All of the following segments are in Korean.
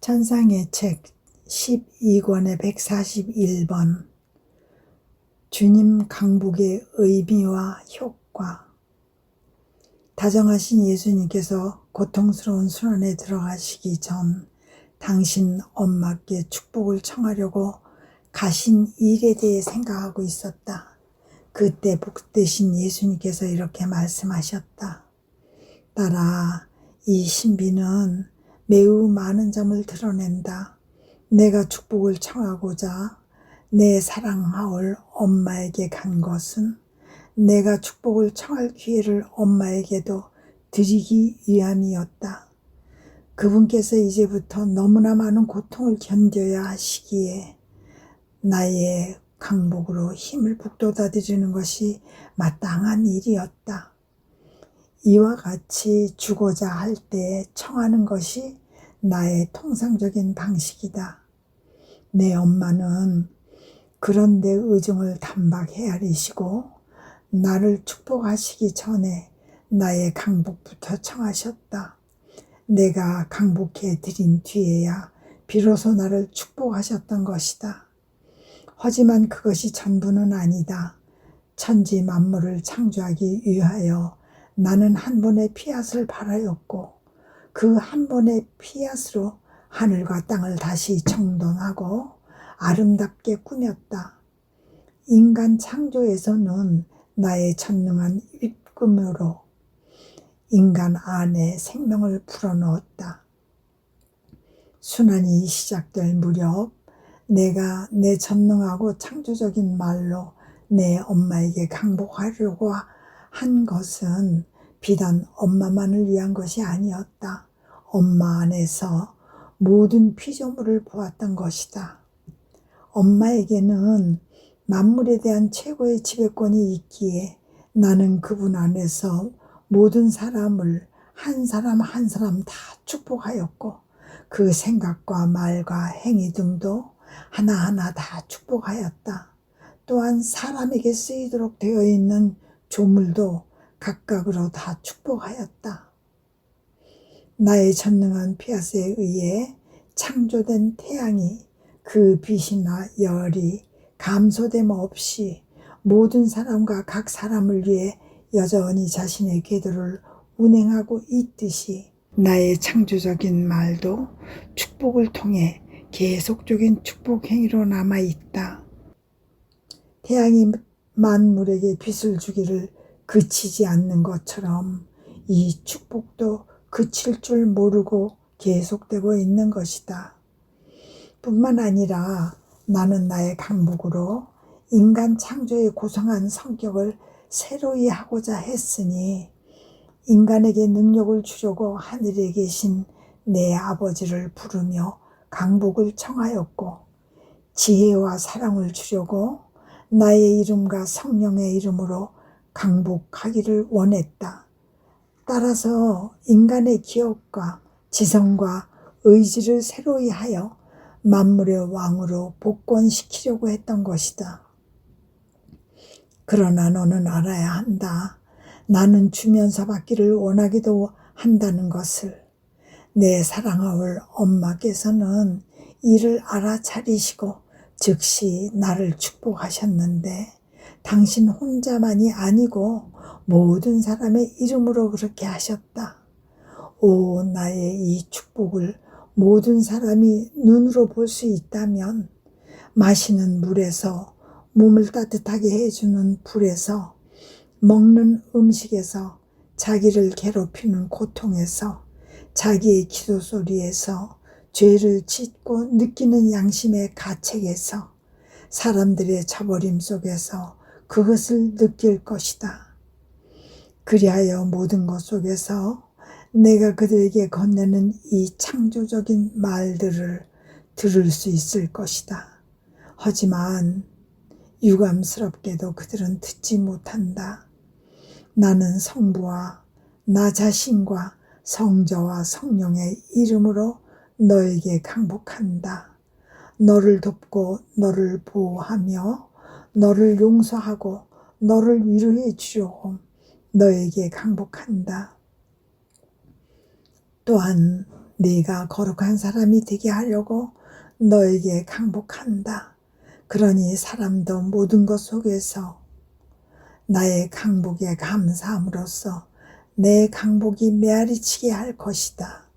천상의 책 12권의 141번 주님 강복의 의미와 효과. 다정하신 예수님께서 고통스러운 순환에 들어가시기 전 당신 엄마께 축복을 청하려고 가신 일에 대해 생각하고 있었다. 그때 복되신 예수님께서 이렇게 말씀하셨다. 딸아, 이 신비는 매우 많은 점을 드러낸다. 내가 축복을 청하고자 내 사랑하올 엄마에게 간 것은 내가 축복을 청할 기회를 엄마에게도 드리기 위함이었다. 그분께서 이제부터 너무나 많은 고통을 견뎌야 하시기에 나의 강복으로 힘을 북돋아 드리는 것이 마땅한 일이었다. 이와 같이 주고자 할 때 청하는 것이 나의 통상적인 방식이다. 내 엄마는 그런 내 의중을 단박 헤아리시고 나를 축복하시기 전에 나의 강복부터 청하셨다. 내가 강복해 드린 뒤에야 비로소 나를 축복하셨던 것이다. 하지만 그것이 전부는 아니다. 천지 만물을 창조하기 위하여 나는 한 번의 피앗을 발하였고 그 한 번의 피앗으로 하늘과 땅을 다시 정돈하고 아름답게 꾸몄다. 인간 창조에서는 나의 전능한 입금으로 인간 안에 생명을 불어넣었다. 순환이 시작될 무렵 내가 내 전능하고 창조적인 말로 내 엄마에게 강복하려고 한 것은 비단 엄마만을 위한 것이 아니었다. 엄마 안에서 모든 피조물을 보았던 것이다. 엄마에게는 만물에 대한 최고의 지배권이 있기에 나는 그분 안에서 모든 사람을 한 사람 한 사람 다 축복하였고 그 생각과 말과 행위 등도 하나하나 다 축복하였다. 또한 사람에게 쓰이도록 되어 있는 조물도 각각으로 다 축복하였다. 나의 전능한 피앗에 의해 창조된 태양이 그 빛이나 열이 감소됨 없이 모든 사람과 각 사람을 위해 여전히 자신의 궤도를 운행하고 있듯이 나의 창조적인 말도 축복을 통해 계속적인 축복 행위로 남아있다. 태양이 만물에게 빛을 주기를 그치지 않는 것처럼 이 축복도 그칠 줄 모르고 계속되고 있는 것이다. 뿐만 아니라 나는 나의 강복으로 인간 창조의 고상한 성격을 새로이 하고자 했으니 인간에게 능력을 주려고 하늘에 계신 내 아버지를 부르며 강복을 청하였고 지혜와 사랑을 주려고 나의 이름과 성령의 이름으로 강복하기를 원했다. 따라서 인간의 기억과 지성과 의지를 새로이 하여 만물의 왕으로 복권시키려고 했던 것이다. 그러나 너는 알아야 한다. 나는 주면서 받기를 원하기도 한다는 것을. 내 사랑하올 엄마께서는 이를 알아차리시고 즉시 나를 축복하셨는데 당신 혼자만이 아니고 모든 사람의 이름으로 그렇게 하셨다. 오, 나의 이 축복을 모든 사람이 눈으로 볼 수 있다면 마시는 물에서 몸을 따뜻하게 해주는 불에서 먹는 음식에서 자기를 괴롭히는 고통에서 자기의 기도 소리에서 죄를 짓고 느끼는 양심의 가책에서 사람들의 저버림 속에서 그것을 느낄 것이다. 그리하여 모든 것 속에서 내가 그들에게 건네는 이 창조적인 말들을 들을 수 있을 것이다. 하지만 유감스럽게도 그들은 듣지 못한다. 나는 성부와 나 자신과 성자와 성령의 이름으로 너에게 강복한다. 너를 돕고 너를 보호하며 너를 용서하고 너를 위로해 주려고 너에게 강복한다. 또한 네가 거룩한 사람이 되게 하려고 너에게 강복한다. 그러니 사람도 모든 것 속에서 나의 강복에 감사함으로써 내 강복이 메아리치게 할 것이다.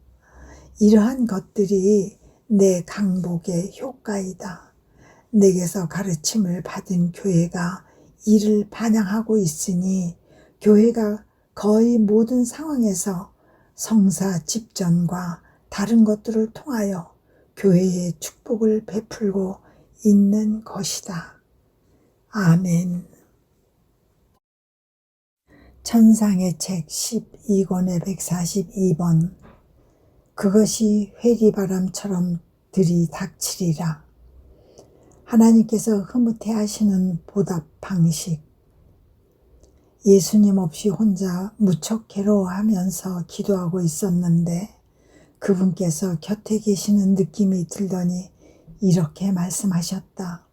이러한 것들이 내 강복의 효과이다. 내게서 가르침을 받은 교회가 이를 반영하고 있으니 교회가 거의 모든 상황에서 성사 집전과 다른 것들을 통하여 교회의 축복을 베풀고 있는 것이다. 아멘. 천상의 책 12권의 142번. 그것이 회리바람처럼 들이닥치리라. 하나님께서 흐뭇해 하시는 보답 방식. 예수님 없이 혼자 무척 괴로워하면서 기도하고 있었는데 그분께서 곁에 계시는 느낌이 들더니 이렇게 말씀하셨다.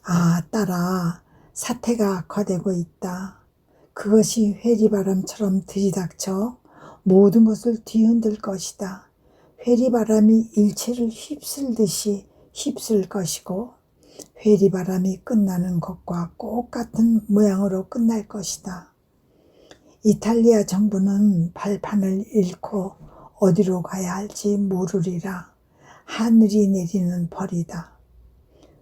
아, 딸아, 사태가 악화되고 있다. 그것이 회리바람처럼 들이닥쳐 모든 것을 뒤흔들 것이다. 회리바람이 일체를 휩쓸듯이 휩쓸 것이고 회리바람이 끝나는 것과 똑같은 모양으로 끝날 것이다. 이탈리아 정부는 발판을 잃고 어디로 가야 할지 모르리라. 하늘이 내리는 벌이다.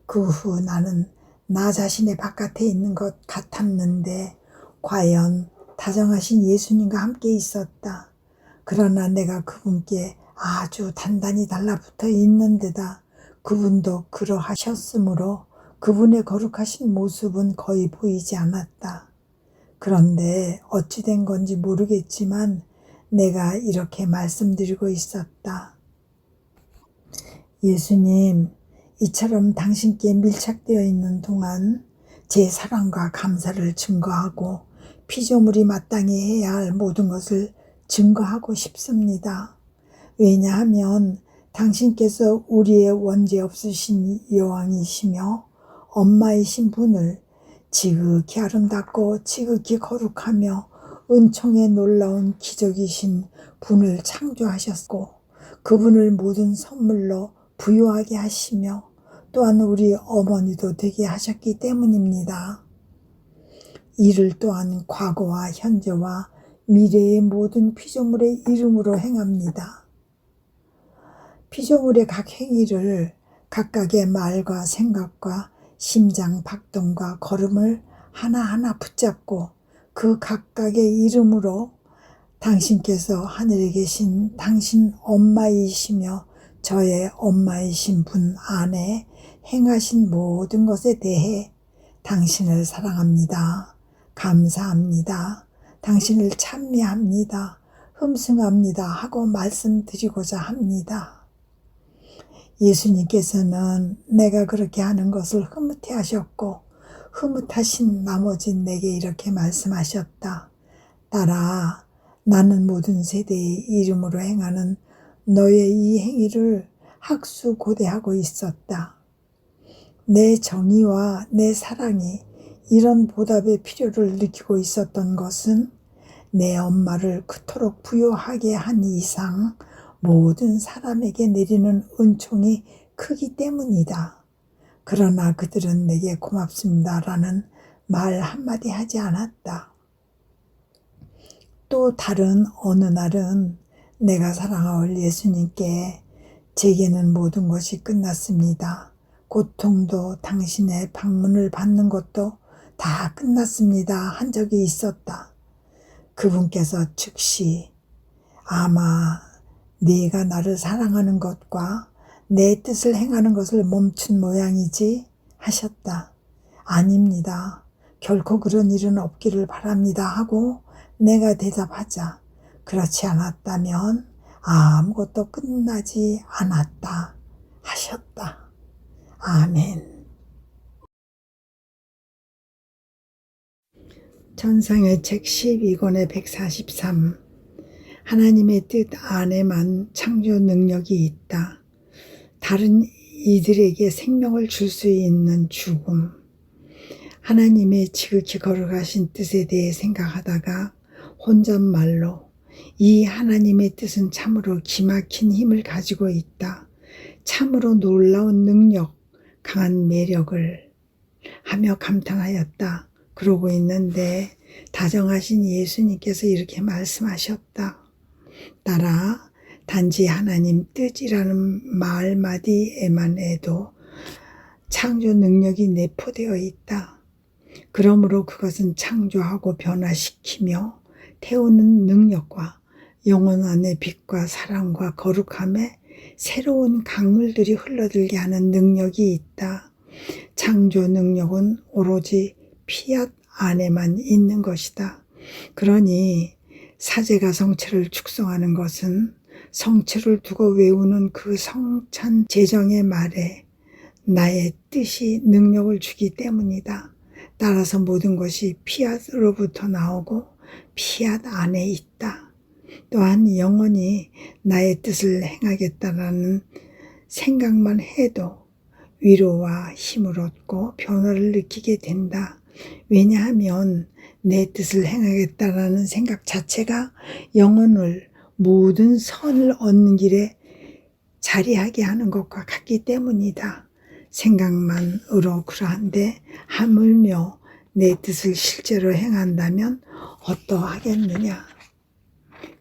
그 후 나는 나 자신의 바깥에 있는 것 같았는데 과연 다정하신 예수님과 함께 있었다. 그러나 내가 그분께 아주 단단히 달라붙어 있는 데다 그분도 그러하셨으므로 그분의 거룩하신 모습은 거의 보이지 않았다. 그런데 어찌 된 건지 모르겠지만 내가 이렇게 말씀드리고 있었다. 예수님, 이처럼 당신께 밀착되어 있는 동안 제 사랑과 감사를 증거하고 피조물이 마땅히 해야 할 모든 것을 증거하고 싶습니다. 왜냐하면 당신께서 우리의 원죄 없으신 여왕이시며 엄마이신 분을 지극히 아름답고 지극히 거룩하며 은총의 놀라운 기적이신 분을 창조하셨고 그분을 모든 선물로 부유하게 하시며 또한 우리 어머니도 되게 하셨기 때문입니다. 이를 또한 과거와 현재와 미래의 모든 피조물의 이름으로 행합니다. 피조물의 각 행위를 각각의 말과 생각과 심장 박동과 걸음을 하나하나 붙잡고 그 각각의 이름으로 당신께서 하늘에 계신 당신 엄마이시며 저의 엄마이신 분 안에 행하신 모든 것에 대해 당신을 사랑합니다. 감사합니다. 당신을 찬미합니다. 흠숭합니다 하고 말씀드리고자 합니다. 예수님께서는 내가 그렇게 하는 것을 흐뭇해 하셨고 흐뭇하신 나머지 내게 이렇게 말씀하셨다. 딸아, 나는 모든 세대의 이름으로 행하는 너의 이 행위를 학수고대하고 있었다. 내 정의와 내 사랑이 이런 보답의 필요를 느끼고 있었던 것은 내 엄마를 그토록 부유하게 한 이상 모든 사람에게 내리는 은총이 크기 때문이다. 그러나 그들은 내게 고맙습니다라는 말 한마디 하지 않았다. 또 다른 어느 날은 내가 사랑할 예수님께 제게는 모든 것이 끝났습니다. 고통도 당신의 방문을 받는 것도 다 끝났습니다 한 적이 있었다. 그분께서 즉시 아마 네가 나를 사랑하는 것과 내 뜻을 행하는 것을 멈춘 모양이지 하셨다. 아닙니다. 결코 그런 일은 없기를 바랍니다 하고 내가 대답하자 그렇지 않았다면 아무것도 끝나지 않았다 하셨다. 아멘. 천상의 책 12권의 143. 하나님의 뜻 안에만 창조 능력이 있다. 다른 이들에게 생명을 줄 수 있는 죽음. 하나님의 지극히 거룩하신 뜻에 대해 생각하다가 혼잣말로 이 하나님의 뜻은 참으로 기막힌 힘을 가지고 있다. 참으로 놀라운 능력, 강한 매력을 하며 감탄하였다. 그러고 있는데 다정하신 예수님께서 이렇게 말씀하셨다. 따라 단지 하나님 뜻이라는 말마디에만 해도 창조 능력이 내포되어 있다. 그러므로 그것은 창조하고 변화시키며 태우는 능력과 영혼 안의 빛과 사랑과 거룩함에 새로운 강물들이 흘러들게 하는 능력이 있다. 창조 능력은 오로지 피앗 안에만 있는 것이다. 그러니 사제가 성체를 축성하는 것은 성체를 두고 외우는 그 성찬 제정의 말에 나의 뜻이 능력을 주기 때문이다. 따라서 모든 것이 피앗으로부터 나오고 피앗 안에 있다. 또한 영원히 나의 뜻을 행하겠다라는 생각만 해도 위로와 힘을 얻고 변화를 느끼게 된다. 왜냐하면 내 뜻을 행하겠다라는 생각 자체가 영혼을 모든 선을 얻는 길에 자리하게 하는 것과 같기 때문이다. 생각만으로 그러한데 하물며 내 뜻을 실제로 행한다면 어떠하겠느냐.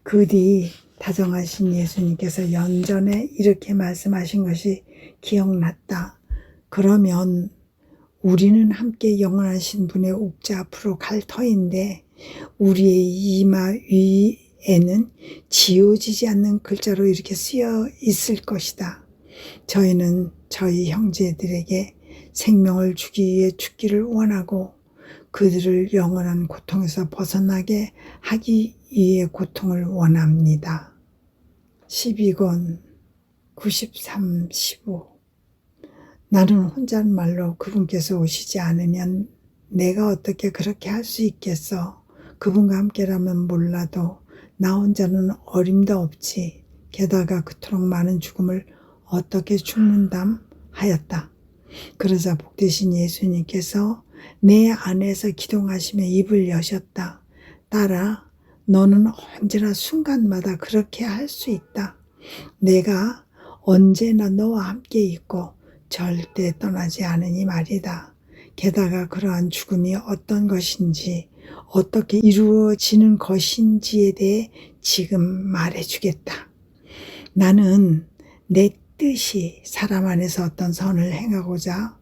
그 뒤 다정하신 예수님께서 연전에 이렇게 말씀하신 것이 기억났다. 그러면 우리는 함께 영원하신 분의 옥자 앞으로 갈 터인데 우리의 이마 위에는 지워지지 않는 글자로 이렇게 쓰여 있을 것이다. 저희는 저희 형제들에게 생명을 주기 위해 죽기를 원하고 그들을 영원한 고통에서 벗어나게 하기 위해 고통을 원합니다. 12권 93, 15 나는 혼잣말로 그분께서 오시지 않으면 내가 어떻게 그렇게 할 수 있겠어. 그분과 함께라면 몰라도 나 혼자는 어림도 없지. 게다가 그토록 많은 죽음을 어떻게 죽는담 하였다. 그러자 복되신 예수님께서 내 안에서 기동하시며 입을 여셨다. 따라 너는 언제나 순간마다 그렇게 할 수 있다. 내가 언제나 너와 함께 있고 절대 떠나지 않으니 말이다. 게다가 그러한 죽음이 어떤 것인지 어떻게 이루어지는 것인지에 대해 지금 말해주겠다. 나는 내 뜻이 사람 안에서 어떤 선을 행하고자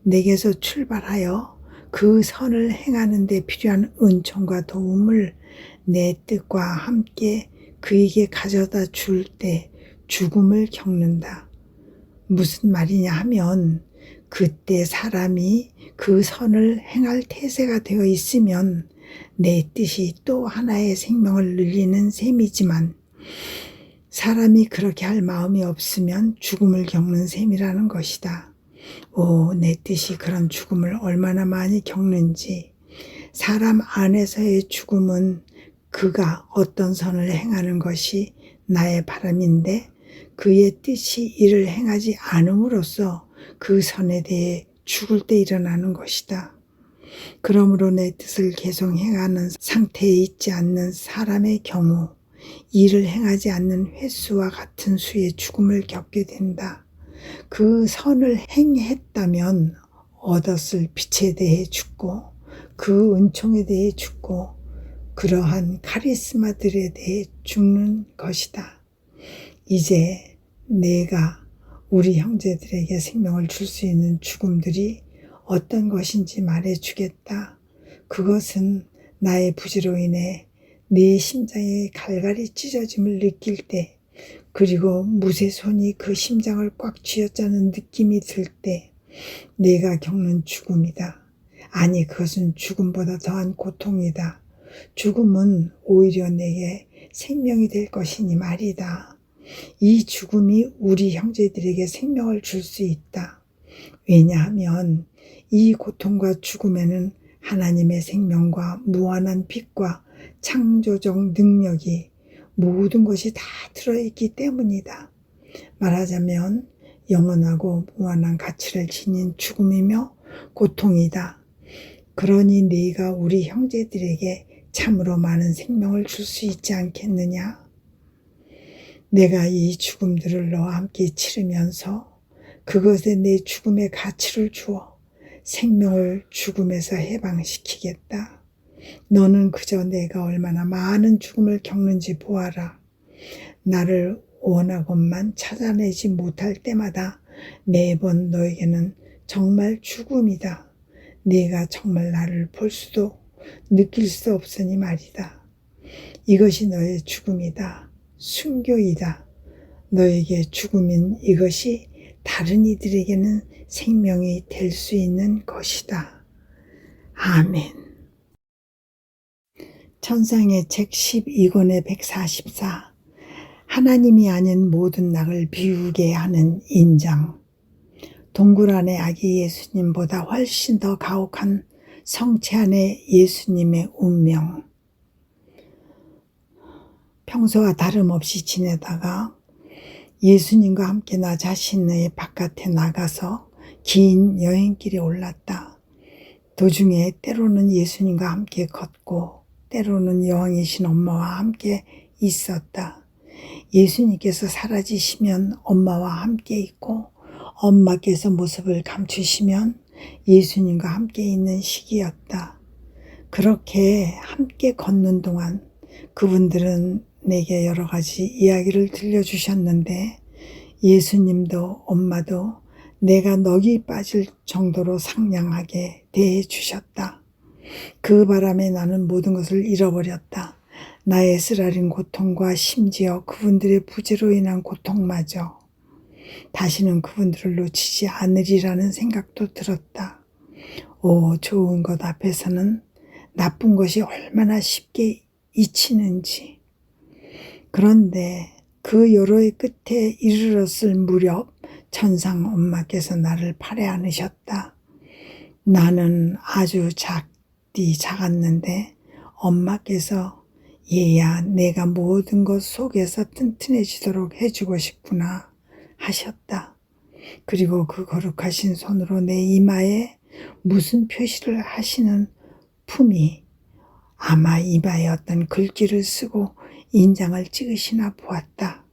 내게서 출발하여 그 선을 행하는 데 필요한 은총과 도움을 내 뜻과 함께 그에게 가져다 줄 때 죽음을 겪는다. 무슨 말이냐 하면 그때 사람이 그 선을 행할 태세가 되어 있으면 내 뜻이 또 하나의 생명을 늘리는 셈이지만 사람이 그렇게 할 마음이 없으면 죽음을 겪는 셈이라는 것이다. 오, 내 뜻이 그런 죽음을 얼마나 많이 겪는지. 사람 안에서의 죽음은 그가 어떤 선을 행하는 것이 나의 바람인데 그의 뜻이 이를 행하지 않음으로써 그 선에 대해 죽을 때 일어나는 것이다. 그러므로 내 뜻을 계속 행하는 상태에 있지 않는 사람의 경우 이를 행하지 않는 횟수와 같은 수의 죽음을 겪게 된다. 그 선을 행했다면 얻었을 빛에 대해 죽고 그 은총에 대해 죽고 그러한 카리스마들에 대해 죽는 것이다. 이제 내가 우리 형제들에게 생명을 줄 수 있는 죽음들이 어떤 것인지 말해주겠다. 그것은 나의 부지로 인해 내 심장에 갈갈이 찢어짐을 느낄 때 그리고 무쇠 손이 그 심장을 꽉 쥐었다는 느낌이 들 때 내가 겪는 죽음이다. 아니 그것은 죽음보다 더한 고통이다. 죽음은 오히려 내게 생명이 될 것이니 말이다. 이 죽음이 우리 형제들에게 생명을 줄 수 있다. 왜냐하면 이 고통과 죽음에는 하나님의 생명과 무한한 빛과 창조적 능력이 모든 것이 다 들어있기 때문이다. 말하자면 영원하고 무한한 가치를 지닌 죽음이며 고통이다. 그러니 네가 우리 형제들에게 참으로 많은 생명을 줄 수 있지 않겠느냐? 내가 이 죽음들을 너와 함께 치르면서 그것에 내 죽음의 가치를 주어 생명을 죽음에서 해방시키겠다. 너는 그저 내가 얼마나 많은 죽음을 겪는지 보아라. 나를 원하건만 찾아내지 못할 때마다 매번 너에게는 정말 죽음이다. 네가 정말 나를 볼 수도 느낄 수 없으니 말이다. 이것이 너의 죽음이다. 순교이다. 너에게 죽음인 이것이 다른 이들에게는 생명이 될 수 있는 것이다. 아멘. 천상의 책 12권의 144. 하나님이 아닌 모든 낙을 비우게 하는 인장. 동굴 안의 아기 예수님보다 훨씬 더 가혹한 성체 안의 예수님의 운명. 평소와 다름없이 지내다가 예수님과 함께 나 자신의 바깥에 나가서 긴 여행길에 올랐다. 도중에 때로는 예수님과 함께 걷고 때로는 여왕이신 엄마와 함께 있었다. 예수님께서 사라지시면 엄마와 함께 있고 엄마께서 모습을 감추시면 예수님과 함께 있는 시기였다. 그렇게 함께 걷는 동안 그분들은 내게 여러 가지 이야기를 들려주셨는데 예수님도 엄마도 내가 넋이 빠질 정도로 상냥하게 대해주셨다. 그 바람에 나는 모든 것을 잃어버렸다. 나의 쓰라린 고통과 심지어 그분들의 부재로 인한 고통마저. 다시는 그분들을 놓치지 않으리라는 생각도 들었다. 좋은 것 앞에서는 나쁜 것이 얼마나 쉽게 잊히는지. 그런데 그 요로의 끝에 이르렀을 무렵 천상 엄마께서 나를 팔에 안으셨다. 나는 아주 작았는데 엄마께서 얘야 내가 모든 것 속에서 튼튼해지도록 해주고 싶구나 하셨다. 그리고 그 거룩하신 손으로 내 이마에 무슨 표시를 하시는 품이 아마 이마에 어떤 글귀를 쓰고 인장을 찍으시나 보았다.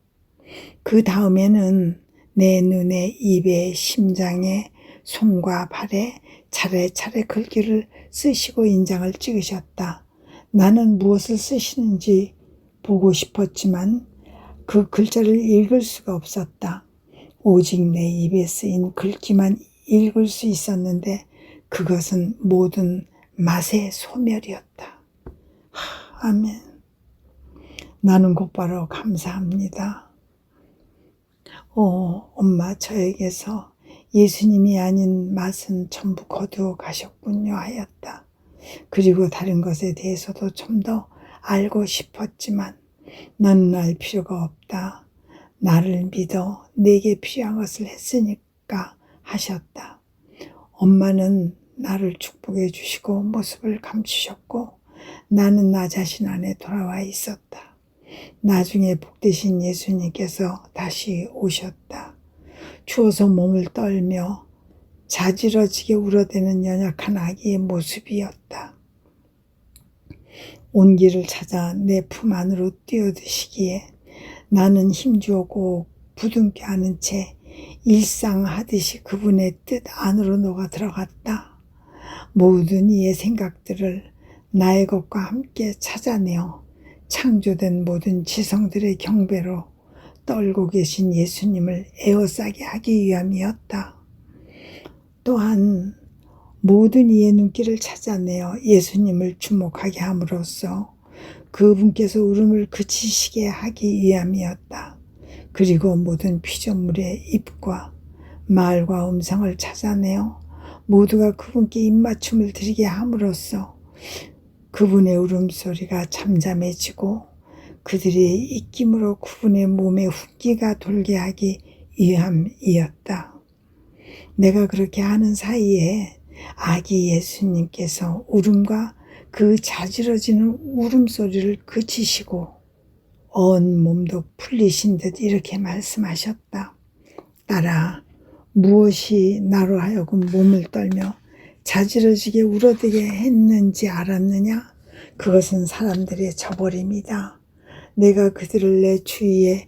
그 다음에는 내 눈에, 입에, 심장에, 손과 발에 차례차례 글귀를 쓰시고 인장을 찍으셨다. 나는 무엇을 쓰시는지 보고 싶었지만 그 글자를 읽을 수가 없었다. 오직 내 입에 쓰인 글귀만 읽을 수 있었는데 그것은 모든 맛의 소멸이었다. 아멘. 나는 곧바로 감사합니다. 엄마 저에게서 예수님이 아닌 맛은 전부 거두어 가셨군요 하였다. 그리고 다른 것에 대해서도 좀 더 알고 싶었지만 너는 알 필요가 없다. 나를 믿어 내게 필요한 것을 했으니까 하셨다. 엄마는 나를 축복해 주시고 모습을 감추셨고 나는 나 자신 안에 돌아와 있었다. 나중에 복되신 예수님께서 다시 오셨다. 추워서 몸을 떨며 자지러지게 울어대는 연약한 아기의 모습이었다. 온기를 찾아 내 품 안으로 뛰어드시기에 나는 힘주어 꼭 부둥켜 안은 채 일상하듯이 그분의 뜻 안으로 녹아 들어갔다. 모든 이의 생각들을 나의 것과 함께 찾아내어 창조된 모든 지성들의 경배로 떨고 계신 예수님을 에워싸게 하기 위함이었다. 또한 모든 이의 눈길을 찾아내어 예수님을 주목하게 함으로써 그분께서 울음을 그치시게 하기 위함이었다. 그리고 모든 피조물의 입과 말과 음성을 찾아내어 모두가 그분께 입맞춤을 드리게 함으로써 그분의 울음소리가 잠잠해지고 그들의 입김으로 그분의 몸에 훈기가 돌게 하기 위함이었다. 내가 그렇게 하는 사이에 아기 예수님께서 울음과 그 자지러지는 울음소리를 그치시고 온 몸도 풀리신 듯 이렇게 말씀하셨다. 딸아, 무엇이 나로 하여금 몸을 떨며 자지러지게 울어대게 했는지 알았느냐? 그것은 사람들의 저버림이다. 내가 그들을 내 주위에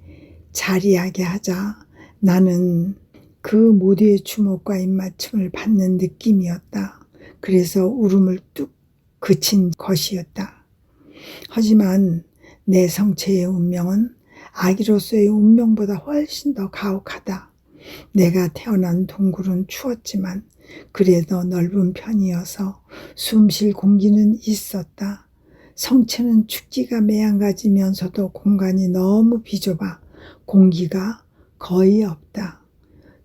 자리하게 하자 나는 그 모두의 주목과 입맞춤을 받는 느낌이었다. 그래서 울음을 뚝 그친 것이었다. 하지만 내 성체의 운명은 아기로서의 운명보다 훨씬 더 가혹하다. 내가 태어난 동굴은 추웠지만 그래도 넓은 편이어서 숨쉴 공기는 있었다. 성체는 춥기가 매한가지면서도 공간이 너무 비좁아 공기가 거의 없다.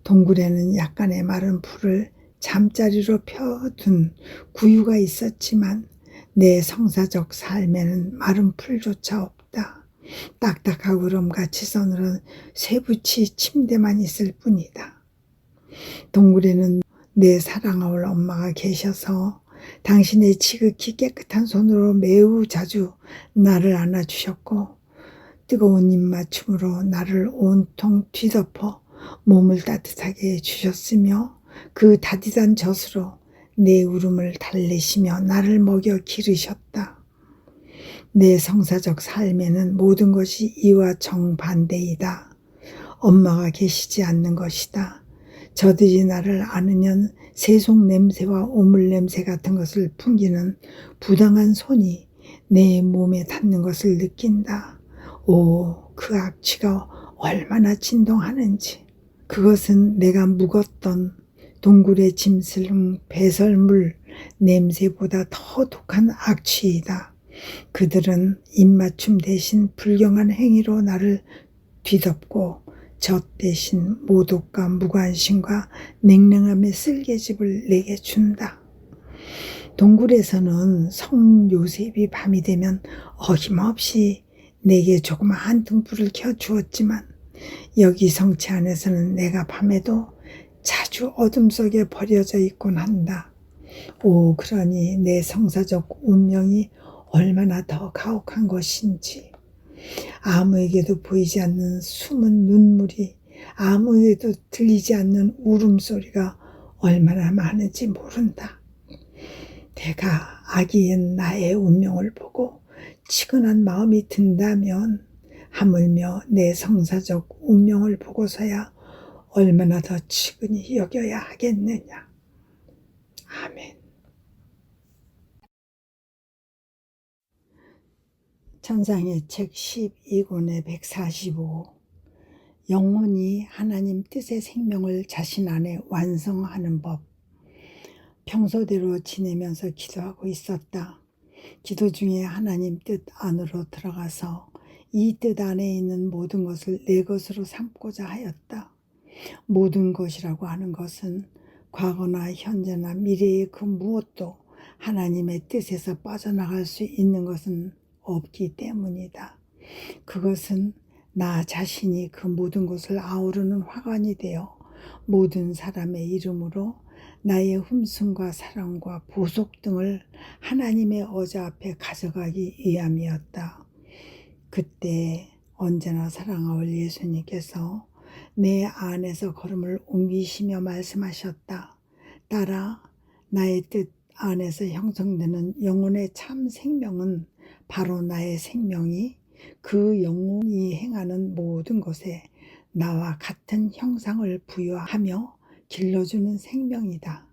동굴에는 약간의 마른 풀을 잠자리로 펴둔 구유가 있었지만 내 성사적 삶에는 마른 풀조차 없다. 딱딱하고 구름같이 서늘한 쇠붙이 침대만 있을 뿐이다. 동굴에는 내 사랑할 엄마가 계셔서 당신의 지극히 깨끗한 손으로 매우 자주 나를 안아주셨고 뜨거운 입맞춤으로 나를 온통 뒤덮어 몸을 따뜻하게 해주셨으며 그 다디단 젖으로 내 울음을 달래시며 나를 먹여 기르셨다. 내 성사적 삶에는 모든 것이 이와 정반대이다. 엄마가 계시지 않는 것이다. 저들이 나를 안으면 세속 냄새와 오물 냄새 같은 것을 풍기는 부당한 손이 내 몸에 닿는 것을 느낀다. 오, 그 악취가 얼마나 진동하는지. 그것은 내가 묵었던 동굴의 짐승 배설물 냄새보다 더 독한 악취이다. 그들은 입맞춤 대신 불경한 행위로 나를 뒤덮고 젖 대신 모독과 무관심과 냉랭함의 쓸개즙을 내게 준다. 동굴에서는 성 요셉이 밤이 되면 어김없이 내게 조그마한 등불을 켜주었지만 여기 성체 안에서는 내가 밤에도 자주 어둠 속에 버려져 있곤 한다. 오, 그러니 내 성사적 운명이 얼마나 더 가혹한 것인지. 아무에게도 보이지 않는 숨은 눈물이, 아무에게도 들리지 않는 울음소리가 얼마나 많은지 모른다. 내가 아기인 나의 운명을 보고 치근한 마음이 든다면 하물며 내 성사적 운명을 보고서야 얼마나 더 치근히 여겨야 하겠느냐. 아멘. 천상의 책 12권의 145. 영혼이 하나님 뜻의 생명을 자신 안에 완성하는 법. 평소대로 지내면서 기도하고 있었다. 기도 중에 하나님 뜻 안으로 들어가서 이 뜻 안에 있는 모든 것을 내 것으로 삼고자 하였다. 모든 것이라고 하는 것은 과거나 현재나 미래의 그 무엇도 하나님의 뜻에서 빠져나갈 수 있는 것은 없기 때문이다. 그것은 나 자신이 그 모든 것을 아우르는 화관이 되어 모든 사람의 이름으로 나의 흠승과 사랑과 보속 등을 하나님의 어자 앞에 가져가기 위함이었다. 그때 언제나 사랑하올 예수님께서 내 안에서 걸음을 옮기시며 말씀하셨다. 딸아, 나의 뜻 안에서 형성되는 영혼의 참 생명은 바로 나의 생명이 그 영혼이 행하는 모든 것에 나와 같은 형상을 부여하며 길러주는 생명이다.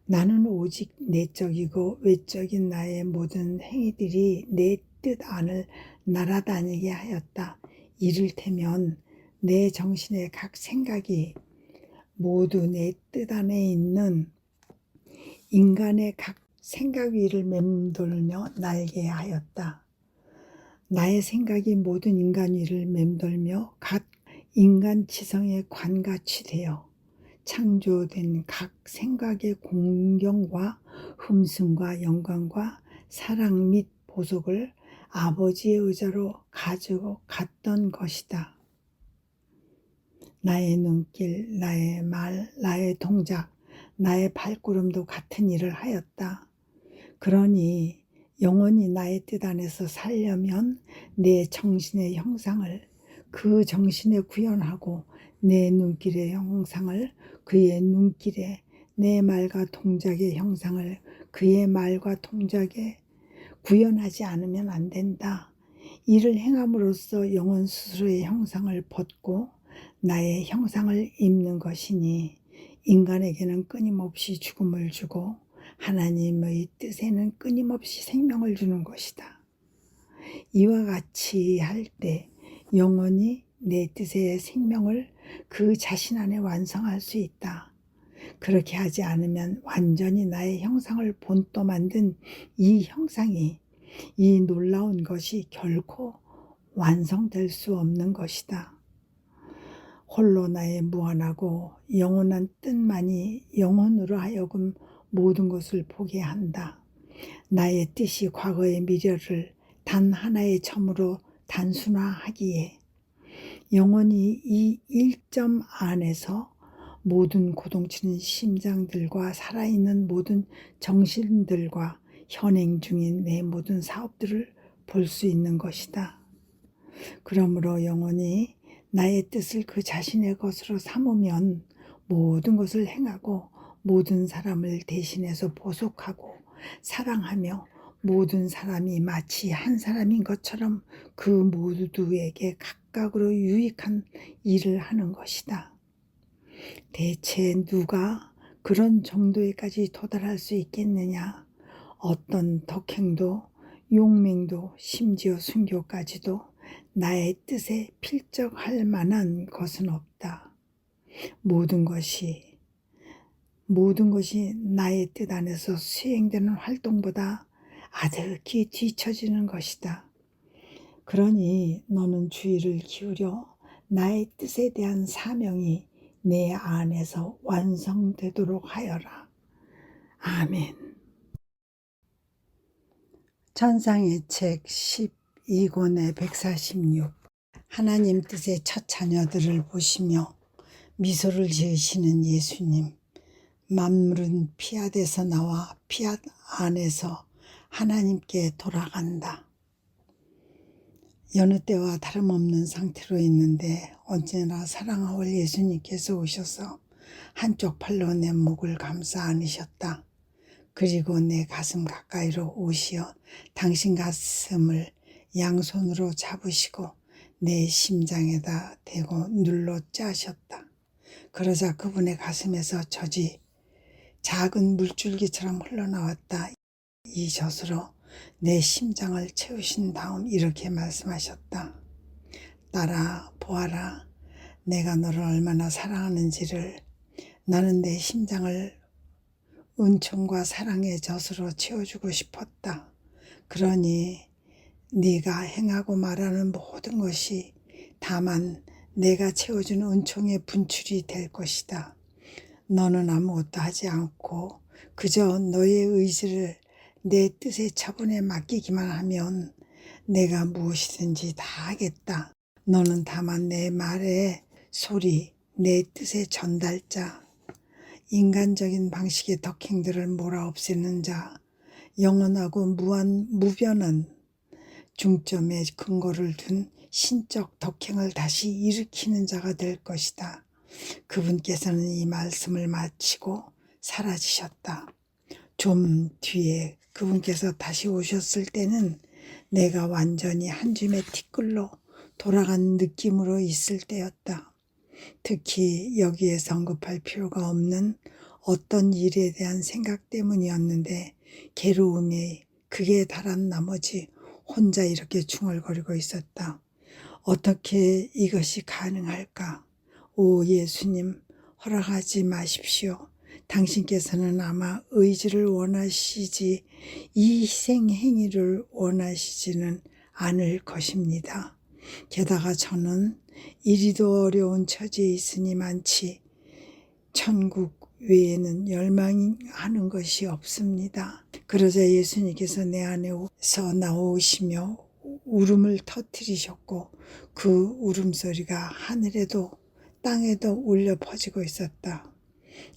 나는 오직 내적이고 외적인 나의 모든 행위들이 내 뜻 안을 날아다니게 하였다. 이를테면 내 정신의 각 생각이 모두 내 뜻 안에 있는 인간의 각 생각 위를 맴돌며 날게 하였다. 나의 생각이 모든 인간 위를 맴돌며 각 인간 지성의 관같이 되어 창조된 각 생각의 공경과 흠승과 영광과 사랑 및 보속을 아버지의 의자로 가지고 갔던 것이다. 나의 눈길, 나의 말, 나의 동작, 나의 발걸음도 같은 일을 하였다. 그러니 영원히 나의 뜻 안에서 살려면 내 정신의 형상을 그 정신에 구현하고 내 눈길의 형상을 그의 눈길에 내 말과 동작의 형상을 그의 말과 동작에 구현하지 않으면 안 된다. 이를 행함으로써 영혼 스스로의 형상을 벗고 나의 형상을 입는 것이니 인간에게는 끊임없이 죽음을 주고 하나님의 뜻에는 끊임없이 생명을 주는 것이다. 이와 같이 할 때 영혼이 내 뜻의 생명을 그 자신 안에 완성할 수 있다. 그렇게 하지 않으면 완전히 나의 형상을 본떠 만든 이 형상이, 이 놀라운 것이 결코 완성될 수 없는 것이다. 홀로 나의 무한하고 영원한 뜻만이 영혼으로 하여금 모든 것을 보게 한다. 나의 뜻이 과거의 미래를 단 하나의 점으로 단순화하기에 영혼이 이 일점 안에서 모든 고동치는 심장들과 살아있는 모든 정신들과 현행 중인 내 모든 사업들을 볼 수 있는 것이다. 그러므로 영혼이 나의 뜻을 그 자신의 것으로 삼으면 모든 것을 행하고 모든 사람을 대신해서 보속하고 사랑하며 모든 사람이 마치 한 사람인 것처럼 그 모두에게 각각으로 유익한 일을 하는 것이다. 대체 누가 그런 정도에까지 도달할 수 있겠느냐? 어떤 덕행도 용맹도 심지어 순교까지도 나의 뜻에 필적할 만한 것은 없다. 모든 것이 나의 뜻 안에서 수행되는 활동보다 아득히 뒤처지는 것이다. 그러니 너는 주의를 기울여 나의 뜻에 대한 사명이 내 안에서 완성되도록 하여라. 아멘. 천상의 책 12권의 146. 하나님 뜻의 첫 자녀들을 보시며 미소를 지으시는 예수님. 만물은 피앗에서 나와 피앗 안에서 하나님께 돌아간다. 여느 때와 다름없는 상태로 있는데 언제나 사랑하올 예수님께서 오셔서 한쪽 팔로 내 목을 감싸 안으셨다. 그리고 내 가슴 가까이로 오시어 당신 가슴을 양손으로 잡으시고 내 심장에다 대고 눌러 짜셨다. 그러자 그분의 가슴에서 젖이 작은 물줄기처럼 흘러나왔다. 이 젖으로 내 심장을 채우신 다음 이렇게 말씀하셨다. 딸아, 보아라. 내가 너를 얼마나 사랑하는지를. 나는 내 심장을 은총과 사랑의 젖으로 채워주고 싶었다. 그러니 네가 행하고 말하는 모든 것이 다만 내가 채워주는 은총의 분출이 될 것이다. 너는 아무것도 하지 않고 그저 너의 의지를 내 뜻의 처분에 맡기기만 하면 내가 무엇이든지 다 하겠다. 너는 다만 내 말의 소리, 내 뜻의 전달자, 인간적인 방식의 덕행들을 몰아 없애는 자, 영원하고 무변한 중점에 근거를 둔 신적 덕행을 다시 일으키는 자가 될 것이다. 그분께서는 이 말씀을 마치고 사라지셨다. 좀 뒤에 그분께서 다시 오셨을 때는 내가 완전히 한 줌의 티끌로 돌아간 느낌으로 있을 때였다. 특히 여기에 언급할 필요가 없는 어떤 일에 대한 생각 때문이었는데 괴로움이 극에 달한 나머지 혼자 이렇게 중얼거리고 있었다. 어떻게 이것이 가능할까? 오 예수님, 허락하지 마십시오. 당신께서는 아마 의지를 원하시지 이 희생 행위를 원하시지는 않을 것입니다. 게다가 저는 이리도 어려운 처지에 있으니 많지 천국 외에는 열망하는 것이 없습니다. 그러자 예수님께서 내 안에서 나오시며 울음을 터뜨리셨고 그 울음소리가 하늘에도 땅에도 울려 퍼지고 있었다.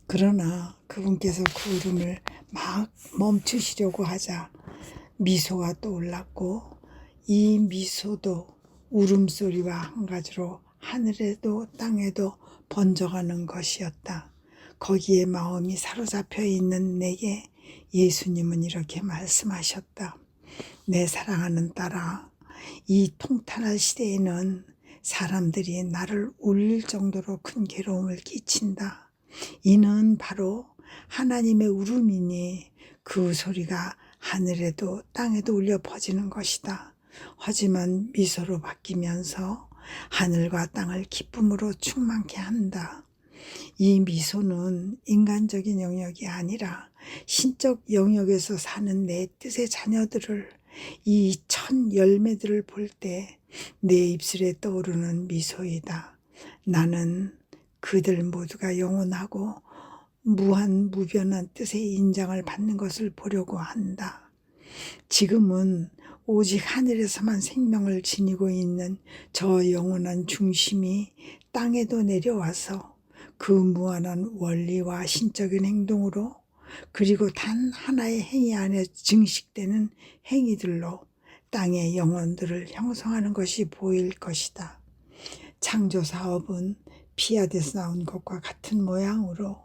그러나 그분께서 그 울음을 막 멈추시려고 하자 미소가 떠올랐고 이 미소도 울음소리와 한 가지로 하늘에도 땅에도 번져가는 것이었다. 거기에 마음이 사로잡혀 있는 내게 예수님은 이렇게 말씀하셨다. 내 사랑하는 딸아, 이 통탄할 시대에는 사람들이 나를 울릴 정도로 큰 괴로움을 끼친다. 이는 바로 하나님의 울음이니 그 소리가 하늘에도 땅에도 울려 퍼지는 것이다. 하지만 미소로 바뀌면서 하늘과 땅을 기쁨으로 충만케 한다. 이 미소는 인간적인 영역이 아니라 신적 영역에서 사는 내 뜻의 자녀들을, 이 천 열매들을 볼 때 내 입술에 떠오르는 미소이다. 나는 그들 모두가 영원하고 무한 무변한 뜻의 인장을 받는 것을 보려고 한다. 지금은 오직 하늘에서만 생명을 지니고 있는 저 영원한 중심이 땅에도 내려와서 그 무한한 원리와 신적인 행동으로, 그리고 단 하나의 행위 안에 증식되는 행위들로 땅의 영혼들을 형성하는 것이 보일 것이다. 창조 사업은 피앗에서 나온 것과 같은 모양으로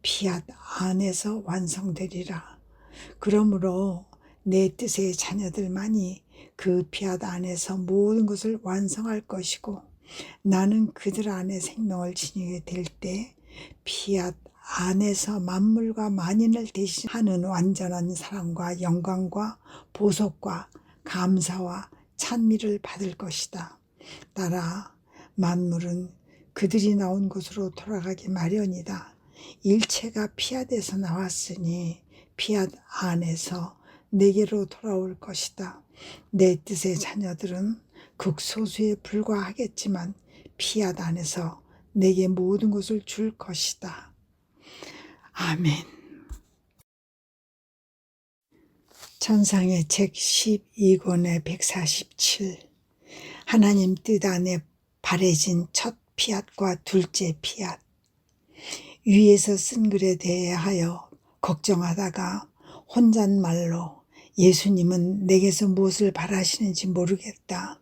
피앗 안에서 완성되리라. 그러므로 내 뜻의 자녀들만이 그 피앗 안에서 모든 것을 완성할 것이고, 나는 그들 안에 생명을 지니게 될 때 피앗 안에서 만물과 만인을 대신하는 완전한 사랑과 영광과 보석과 감사와 찬미를 받을 것이다. 따라 만물은 그들이 나온 곳으로 돌아가기 마련이다. 일체가 피앗에서 나왔으니 피앗 안에서 내게로 돌아올 것이다. 내 뜻의 자녀들은 극소수에 불과하겠지만 피앗 안에서 내게 모든 것을 줄 것이다. 아멘. 천상의 책 12권의 147. 하나님 뜻 안에 바래진 첫 피앗과 둘째 피앗. 위에서 쓴 글에 대하여 걱정하다가 혼잣말로 예수님은 내게서 무엇을 바라시는지 모르겠다.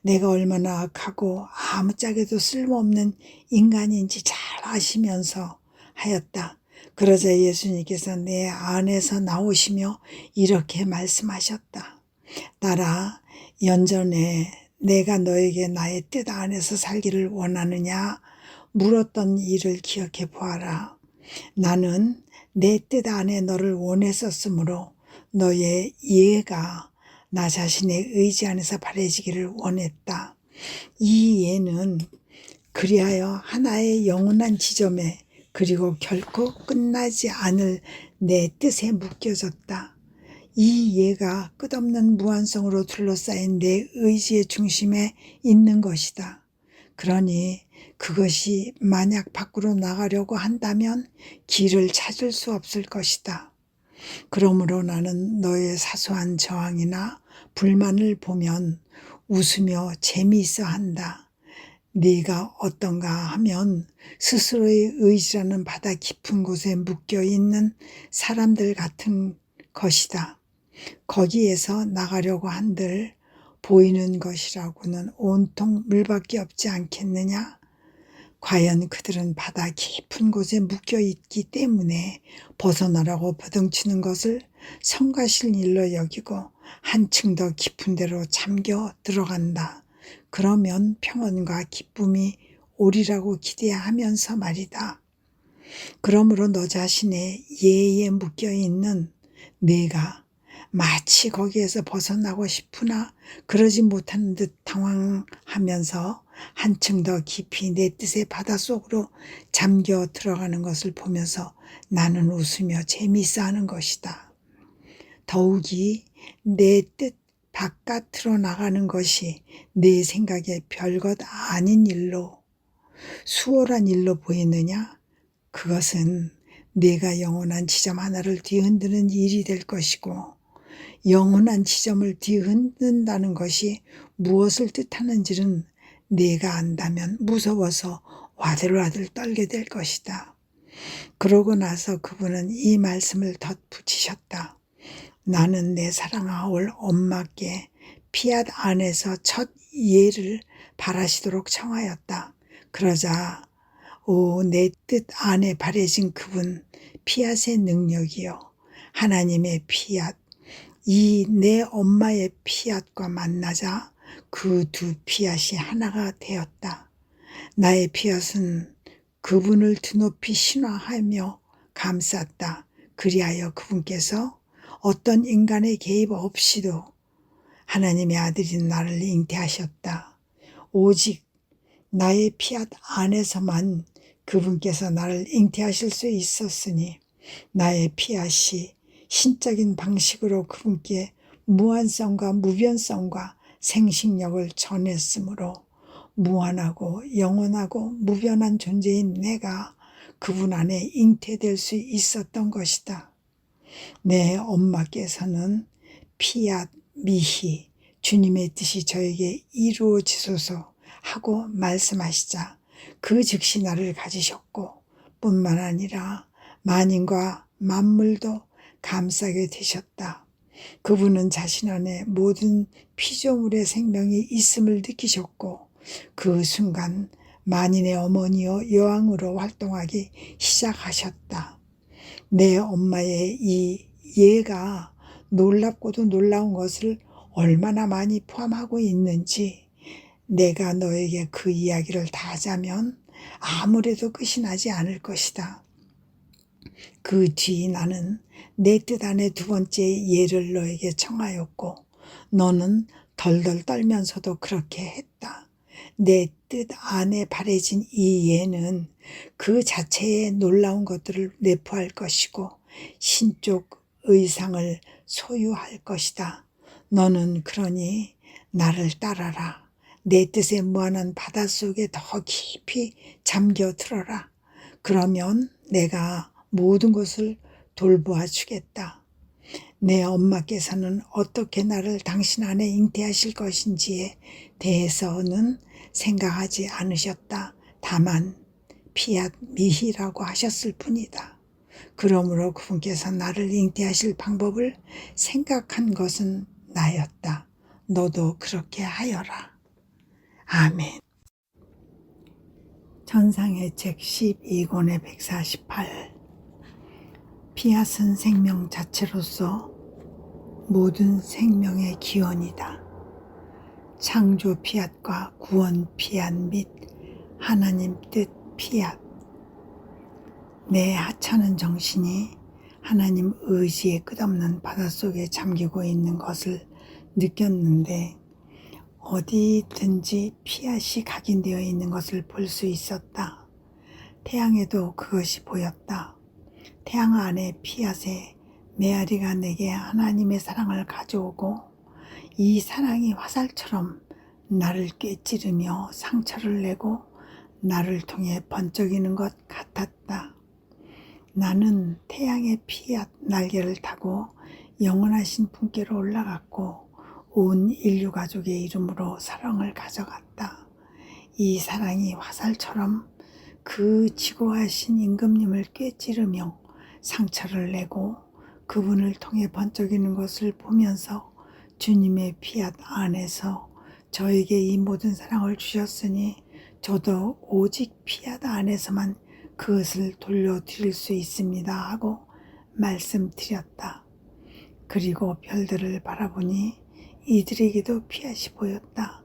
내가 얼마나 악하고 아무짝에도 쓸모없는 인간인지 잘 아시면서 하였다. 그러자 예수님께서 내 안에서 나오시며 이렇게 말씀하셨다. 딸아, 연전에 내가 너에게 나의 뜻 안에서 살기를 원하느냐 물었던 일을 기억해 보아라. 나는 내 뜻 안에 너를 원했었으므로 너의 예가 나 자신의 의지 안에서 바래지기를 원했다. 이 예는 그리하여 하나의 영원한 지점에, 그리고 결코 끝나지 않을 내 뜻에 묶여졌다. 이 예가 끝없는 무한성으로 둘러싸인 내 의지의 중심에 있는 것이다. 그러니 그것이 만약 밖으로 나가려고 한다면 길을 찾을 수 없을 것이다. 그러므로 나는 너의 사소한 저항이나 불만을 보면 웃으며 재미있어 한다. 네가 어떤가 하면 스스로의 의지라는 바다 깊은 곳에 묶여있는 사람들 같은 것이다. 거기에서 나가려고 한들 보이는 것이라고는 온통 물밖에 없지 않겠느냐? 과연 그들은 바다 깊은 곳에 묶여있기 때문에 벗어나라고 버둥치는 것을 성가실 일로 여기고 한층 더 깊은 데로 잠겨 들어간다. 그러면 평온과 기쁨이 오리라고 기대하면서 말이다. 그러므로 너 자신의 예에 묶여있는 네가 마치 거기에서 벗어나고 싶으나 그러지 못하는 듯 당황하면서 한층 더 깊이 내 뜻의 바닷속으로 잠겨 들어가는 것을 보면서 나는 웃으며 재미있어 하는 것이다. 더욱이 내 뜻 바깥으로 나가는 것이 내 생각에 별것 아닌 일로, 수월한 일로 보이느냐? 그것은 내가 영원한 지점 하나를 뒤흔드는 일이 될 것이고, 영원한 지점을 뒤흔든다는 것이 무엇을 뜻하는지는 내가 안다면 무서워서 와들와들 떨게 될 것이다. 그러고 나서 그분은 이 말씀을 덧붙이셨다. 나는 내 사랑하올 엄마께 피앗 안에서 첫 예를 바라시도록 청하였다. 그러자 오, 내 뜻 안에 바래진 그분 피앗의 능력이요. 하나님의 피앗, 이 내 엄마의 피앗과 만나자 그 두 피앗이 하나가 되었다. 나의 피앗은 그분을 드높이 신화하며 감쌌다. 그리하여 그분께서 어떤 인간의 개입 없이도 하나님의 아들인 나를 잉태하셨다. 오직 나의 피앗 안에서만 그분께서 나를 잉태하실 수 있었으니 나의 피앗이 신적인 방식으로 그분께 무한성과 무변성과 생식력을 전했으므로 무한하고 영원하고 무변한 존재인 내가 그분 안에 잉태될 수 있었던 것이다. 내 엄마께서는 피앗 미히 주님의 뜻이 저에게 이루어지소서 하고 말씀하시자 그 즉시 나를 가지셨고 뿐만 아니라 만인과 만물도 감싸게 되셨다. 그분은 자신 안에 모든 피조물의 생명이 있음을 느끼셨고 그 순간 만인의 어머니요 여왕으로 활동하기 시작하셨다. 내 엄마의 이 예가 놀랍고도 놀라운 것을 얼마나 많이 포함하고 있는지 내가 너에게 그 이야기를 다 하자면 아무래도 끝이 나지 않을 것이다. 그 뒤 나는 내 뜻 안에 두 번째 예를 너에게 청하였고 너는 덜덜 떨면서도 그렇게 했다. 내 뜻 안에 바래진 이 예는 그 자체의 놀라운 것들을 내포할 것이고 신적 의상을 소유할 것이다. 너는 그러니 나를 따라라. 내 뜻의 무한한 바닷속에 더 깊이 잠겨 들어라. 그러면 내가 모든 것을 돌보아 주겠다. 내 엄마께서는 어떻게 나를 당신 안에 잉태하실 것인지에 대해서는 생각하지 않으셨다. 다만 피앗 미히라고 하셨을 뿐이다. 그러므로 그분께서 나를 잉태하실 방법을 생각한 것은 나였다. 너도 그렇게 하여라. 아멘. 전상의 책 12권의 148. 피앗은 생명 자체로서 모든 생명의 기원이다. 창조 피앗과 구원 피앗 및 하나님 뜻 피앗. 내 하찮은 정신이 하나님 의지의 끝없는 바닷속에 잠기고 있는 것을 느꼈는데 어디든지 피앗이 각인되어 있는 것을 볼 수 있었다. 태양에도 그것이 보였다. 태양 안에 피앗에 메아리가 내게 하나님의 사랑을 가져오고 이 사랑이 화살처럼 나를 꿰찌르며 상처를 내고 나를 통해 번쩍이는 것 같았다. 나는 태양의 피앗 날개를 타고 영원하신 분께로 올라갔고 온 인류 가족의 이름으로 사랑을 가져갔다. 이 사랑이 화살처럼 그 지고하신 임금님을 꿰찌르며 상처를 내고 그분을 통해 번쩍이는 것을 보면서 주님의 피앗 안에서 저에게 이 모든 사랑을 주셨으니 저도 오직 피앗 안에서만 그것을 돌려드릴 수 있습니다 하고 말씀드렸다. 그리고 별들을 바라보니 이들에게도 피앗이 보였다.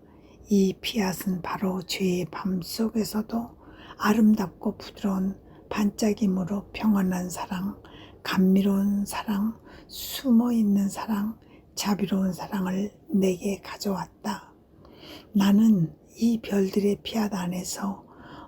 이 피앗은 바로 죄의 밤 속에서도 아름답고 부드러운 반짝임으로 평온한 사랑, 감미로운 사랑, 숨어있는 사랑, 자비로운 사랑을 내게 가져왔다. 나는 이 별들의 피앗 안에서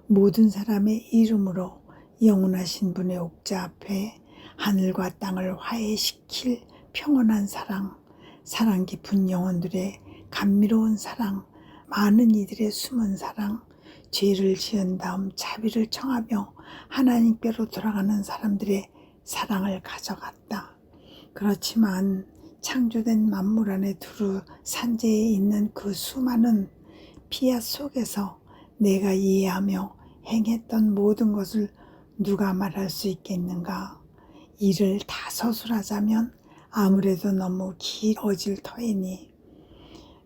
모든 사람의 이름으로 영원하신 분의 옥자 앞에 하늘과 땅을 화해시킬 평온한 사랑, 사랑 깊은 영혼들의 감미로운 사랑, 많은 이들의 숨은 사랑, 죄를 지은 다음 자비를 청하며 하나님께로 돌아가는 사람들의 사랑을 가져갔다. 그렇지만 창조된 만물 안에 두루 산재에 있는 그 수많은 피앗 속에서 내가 이해하며 행했던 모든 것을 누가 말할 수 있겠는가? 이를 다 서술하자면 아무래도 너무 길어질 터이니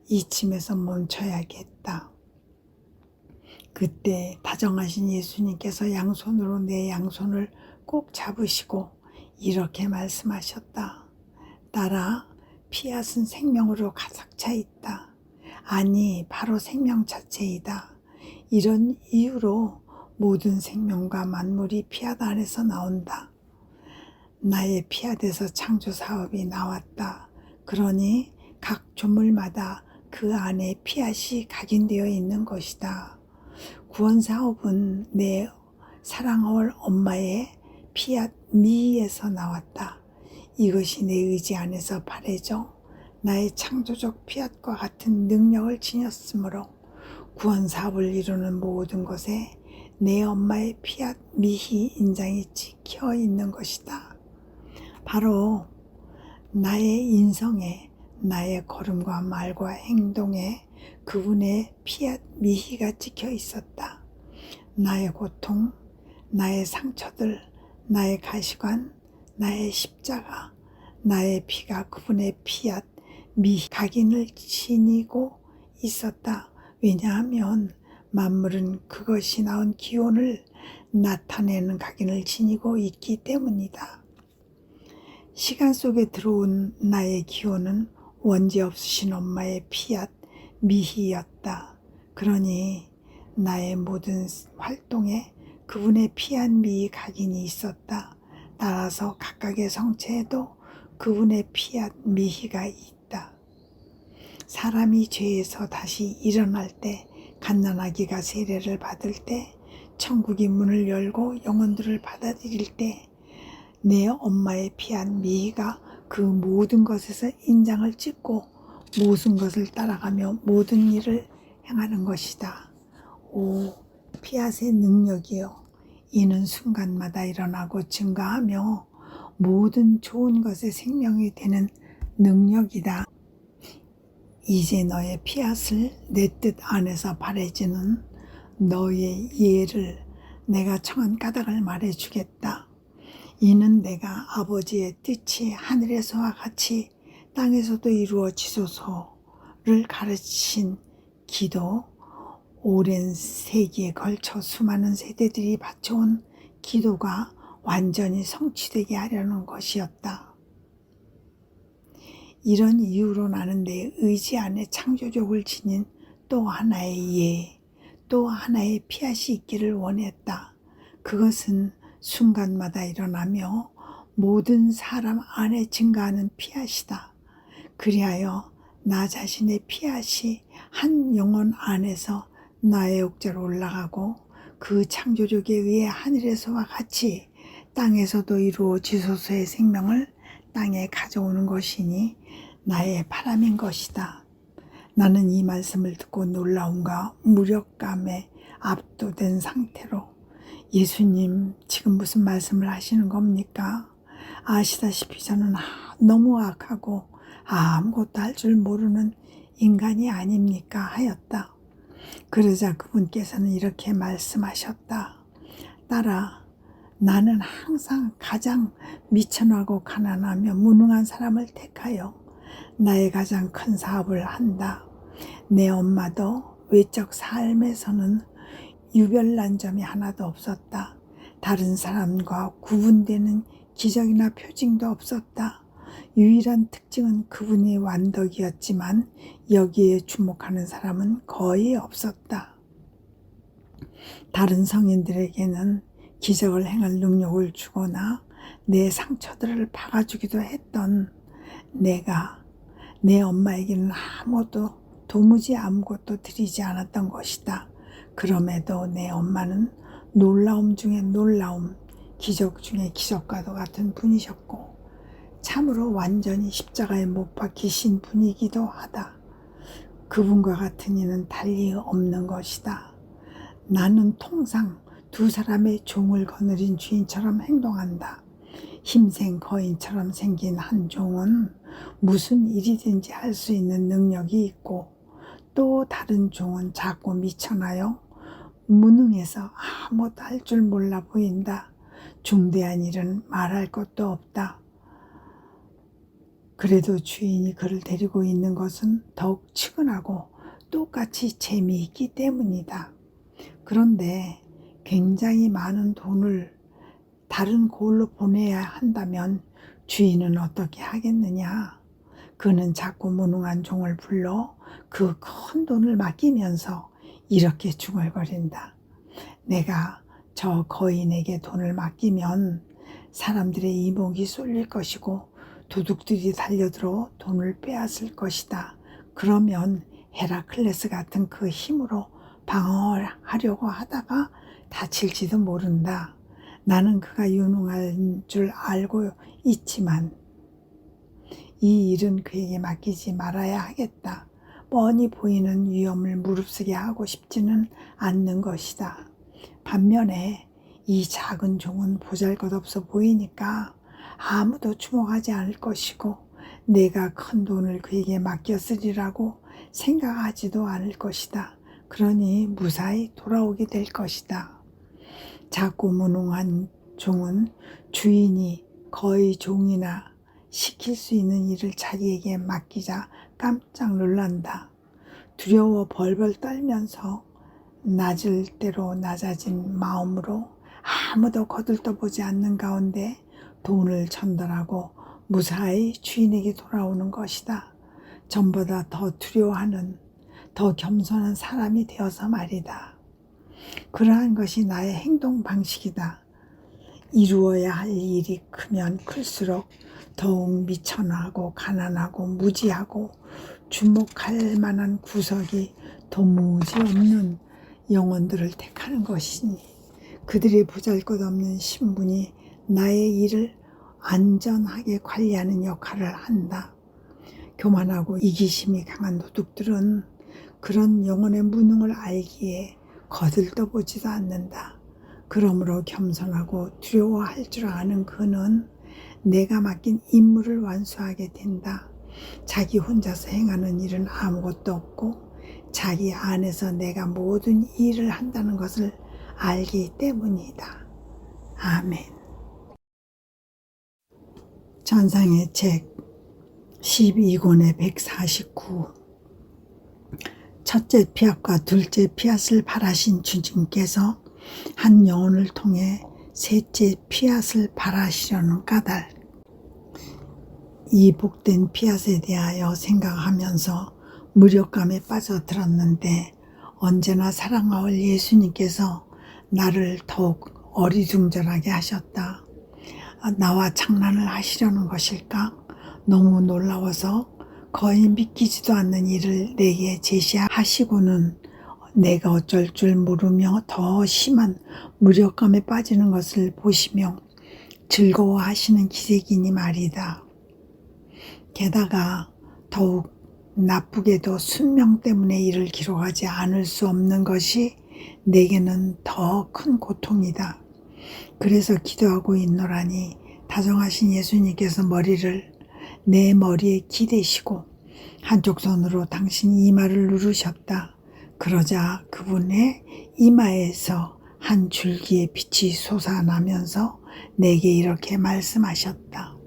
이쯤에서 멈춰야겠다. 그때 다정하신 예수님께서 양손으로 내 양손을 꼭 잡으시고 이렇게 말씀하셨다. 딸아, 피앗은 생명으로 가득 차 있다. 아니, 바로 생명 자체이다. 이런 이유로 모든 생명과 만물이 피앗 안에서 나온다. 나의 피앗에서 창조 사업이 나왔다. 그러니 각 조물마다 그 안에 피앗이 각인되어 있는 것이다. 구원 사업은 내 사랑할 엄마의 피앗 미에서 나왔다. 이것이 내 의지 안에서 발해져 나의 창조적 피앗과 같은 능력을 지녔으므로 구원 사업을 이루는 모든 것에 내 엄마의 피앗 미희 인장이 찍혀 있는 것이다. 바로 나의 인성에, 나의 걸음과 말과 행동에 그분의 피앗 미희가 찍혀 있었다. 나의 고통, 나의 상처들, 나의 가시관, 나의 십자가, 나의 피가 그분의 피앗 미희 각인을 지니고 있었다. 왜냐하면 만물은 그것이 나온 기원을 나타내는 각인을 지니고 있기 때문이다. 시간 속에 들어온 나의 기원은 원죄 없으신 엄마의 피앗 미희였다. 그러니 나의 모든 활동에 그분의 피앗 미희 각인이 있었다. 따라서 각각의 성체에도 그분의 피앗 미희가 있다. 사람이 죄에서 다시 일어날 때, 갓난아기가 세례를 받을 때, 천국이 문을 열고 영혼들을 받아들일 때 내 엄마의 피앗 미희가 그 모든 것에서 인장을 찍고 모든 것을 따라가며 모든 일을 행하는 것이다. 오, 피앗의 능력이요. 이는 순간마다 일어나고 증가하며 모든 좋은 것의 생명이 되는 능력이다. 이제 너의 피앗을 내 뜻 안에서 발해지는 너의 예를 내가 청한 까닭을 말해주겠다. 이는 내가 아버지의 뜻이 하늘에서와 같이 땅에서도 이루어지소서를 가르친 기도, 오랜 세기에 걸쳐 수많은 세대들이 바쳐온 기도가 완전히 성취되게 하려는 것이었다. 이런 이유로 나는 내 의지 안에 창조적을 지닌 또 하나의 예, 또 하나의 피앗이 있기를 원했다. 그것은 순간마다 일어나며 모든 사람 안에 증가하는 피앗이다. 그리하여 나 자신의 피앗이 한 영혼 안에서 나의 옥자로 올라가고 그 창조력에 의해 하늘에서와 같이 땅에서도 이루어지소서의 생명을 땅에 가져오는 것이니 나의 바람인 것이다. 나는 이 말씀을 듣고 놀라움과 무력감에 압도된 상태로 예수님, 지금 무슨 말씀을 하시는 겁니까? 아시다시피 저는 너무 악하고 아무것도 할 줄 모르는 인간이 아닙니까? 하였다. 그러자 그분께서는 이렇게 말씀하셨다. 딸아, 나는 항상 가장 미천하고 가난하며 무능한 사람을 택하여 나의 가장 큰 사업을 한다. 내 엄마도 외적 삶에서는 유별난 점이 하나도 없었다. 다른 사람과 구분되는 기적이나 표징도 없었다. 유일한 특징은 그분이 완덕이었지만 여기에 주목하는 사람은 거의 없었다. 다른 성인들에게는 기적을 행할 능력을 주거나 내 상처들을 박아주기도 했던 내가 내 엄마에게는 도무지 아무것도 드리지 않았던 것이다. 그럼에도 내 엄마는 놀라움 중에 놀라움, 기적 중에 기적과도 같은 분이셨고 참으로 완전히 십자가에 못 박히신 분이기도 하다. 그분과 같은 이는 달리 없는 것이다. 나는 통상 두 사람의 종을 거느린 주인처럼 행동한다. 힘센 거인처럼 생긴 한 종은 무슨 일이든지 할 수 있는 능력이 있고 또 다른 종은 작고 미천하여 무능해서 아무것도 할 줄 몰라 보인다. 중대한 일은 말할 것도 없다. 그래도 주인이 그를 데리고 있는 것은 더욱 측은하고 똑같이 재미있기 때문이다. 그런데 굉장히 많은 돈을 다른 곳으로 보내야 한다면 주인은 어떻게 하겠느냐? 그는 자꾸 무능한 종을 불러 그 큰 돈을 맡기면서 이렇게 중얼거린다. 내가 저 거인에게 돈을 맡기면 사람들의 이목이 쏠릴 것이고 도둑들이 달려들어 돈을 빼앗을 것이다. 그러면 헤라클레스 같은 그 힘으로 방어하려고 하다가 다칠지도 모른다. 나는 그가 유능한 줄 알고 있지만 이 일은 그에게 맡기지 말아야 하겠다. 뻔히 보이는 위험을 무릅쓰게 하고 싶지는 않는 것이다. 반면에 이 작은 종은 보잘것없어 보이니까 아무도 주목하지 않을 것이고 내가 큰 돈을 그에게 맡겼으리라고 생각하지도 않을 것이다. 그러니 무사히 돌아오게 될 것이다. 작고 무능한 종은 주인이 거의 종이나 시킬 수 있는 일을 자기에게 맡기자 깜짝 놀란다. 두려워 벌벌 떨면서 낮을 대로 낮아진 마음으로 아무도 거들떠보지 않는 가운데 돈을 전달하고 무사히 주인에게 돌아오는 것이다. 전보다 더 두려워하는, 더 겸손한 사람이 되어서 말이다. 그러한 것이 나의 행동 방식이다. 이루어야 할 일이 크면 클수록 더욱 미천하고 가난하고 무지하고 주목할 만한 구석이 도무지 없는 영혼들을 택하는 것이니 그들의 보잘것없는 신분이 나의 일을 안전하게 관리하는 역할을 한다. 교만하고 이기심이 강한 도둑들은 그런 영혼의 무능을 알기에 거들떠보지도 않는다. 그러므로 겸손하고 두려워할 줄 아는 그는 내가 맡긴 임무를 완수하게 된다. 자기 혼자서 행하는 일은 아무것도 없고 자기 안에서 내가 모든 일을 한다는 것을 알기 때문이다. 아멘. 전상의 책 12권의 149. 첫째 피앗과 둘째 피앗을 바라신 주님께서 한 영혼을 통해 셋째 피앗을 바라시려는 까닭. 이 복된 피앗에 대하여 생각하면서 무력감에 빠져들었는데 언제나 사랑하올 예수님께서 나를 더욱 어리둥절하게 하셨다. 나와 장난을 하시려는 것일까? 너무 놀라워서 거의 믿기지도 않는 일을 내게 제시하시고는 내가 어쩔 줄 모르며 더 심한 무력감에 빠지는 것을 보시며 즐거워하시는 기색이니 말이다. 게다가 더욱 나쁘게도 순명 때문에 이를 기록하지 않을 수 없는 것이 내게는 더 큰 고통이다. 그래서 기도하고 있노라니 다정하신 예수님께서 머리를 내 머리에 기대시고 한쪽 손으로 당신 이마를 누르셨다. 그러자 그분의 이마에서 한 줄기의 빛이 솟아나면서 내게 이렇게 말씀하셨다.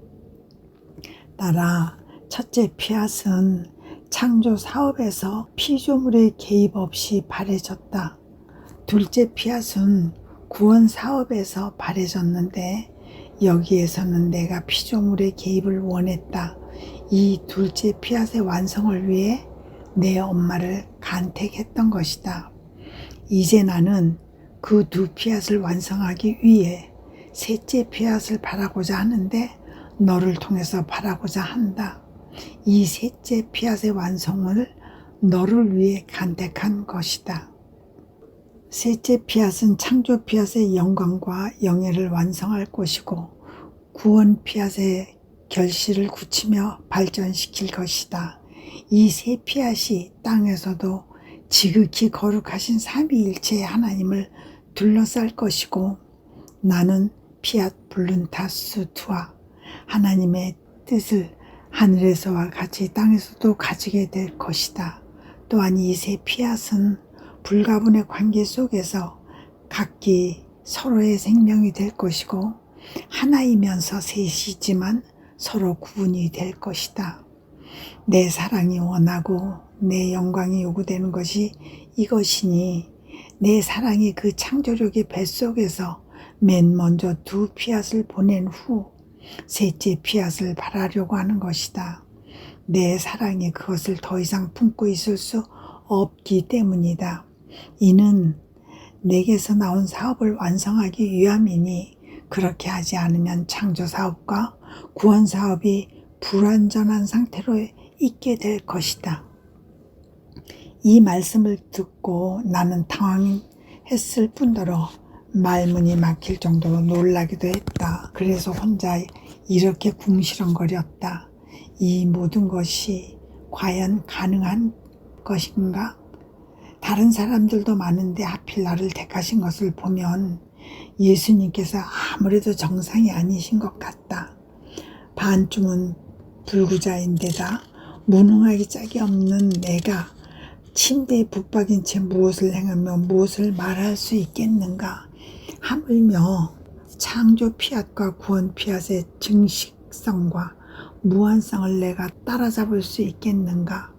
딸아, 첫째 피앗은 창조 사업에서 피조물의 개입 없이 바래졌다. 둘째 피앗은 구원 사업에서 바래졌는데 여기에서는 내가 피조물의 개입을 원했다. 이 둘째 피앗의 완성을 위해 내 엄마를 간택했던 것이다. 이제 나는 그 두 피앗을 완성하기 위해 셋째 피앗을 바라고자 하는데 너를 통해서 바라고자 한다. 이 셋째 피앗의 완성을 너를 위해 간택한 것이다. 셋째 피앗은 창조 피앗의 영광과 영예를 완성할 것이고 구원 피앗의 결실을 굳히며 발전시킬 것이다. 이 세 피앗이 땅에서도 지극히 거룩하신 삼위일체의 하나님을 둘러쌀 것이고 나는 피앗 블룬타스 투와 하나님의 뜻을 하늘에서와 같이 땅에서도 가지게 될 것이다. 또한 이 세 피앗은 불가분의 관계 속에서 각기 서로의 생명이 될 것이고 하나이면서 셋이지만 서로 구분이 될 것이다. 내 사랑이 원하고 내 영광이 요구되는 것이 이것이니 내 사랑이 그 창조력의 뱃속에서 맨 먼저 두 피앗을 보낸 후 셋째 피앗을 발하려고 하는 것이다. 내 사랑이 그것을 더 이상 품고 있을 수 없기 때문이다. 이는 내게서 나온 사업을 완성하기 위함이니 그렇게 하지 않으면 창조사업과 구원사업이 불완전한 상태로 있게 될 것이다. 이 말씀을 듣고 나는 당황했을 뿐더러 말문이 막힐 정도로 놀라기도 했다. 그래서 혼자 이렇게 궁시렁거렸다. 이 모든 것이 과연 가능한 것인가? 다른 사람들도 많은데 하필 나를 택하신 것을 보면 예수님께서 아무래도 정상이 아니신 것 같다. 반쯤은 불구자인데다 무능하기 짝이 없는 내가 침대에 붙박인 채 무엇을 행하며 무엇을 말할 수 있겠는가? 하물며 창조 피앗과 구원 피앗의 증식성과 무한성을 내가 따라잡을 수 있겠는가?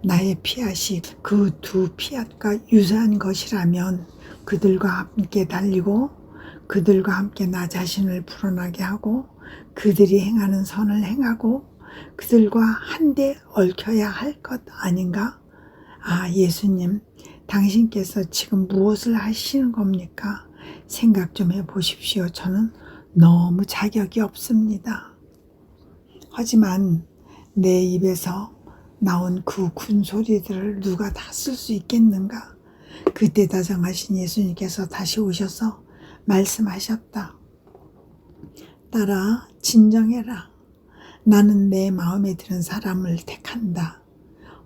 나의 피앗이 그 두 피앗과 유사한 것이라면 그들과 함께 달리고 그들과 함께 나 자신을 불어나게 하고 그들이 행하는 선을 행하고 그들과 한데 얽혀야 할 것 아닌가? 아, 예수님, 당신께서 지금 무엇을 하시는 겁니까? 생각 좀 해보십시오. 저는 너무 자격이 없습니다. 하지만 내 입에서 나온 그 군소리들을 누가 다 쓸 수 있겠는가? 그때 다정하신 예수님께서 다시 오셔서 말씀하셨다. 딸아, 진정해라. 나는 내 마음에 드는 사람을 택한다.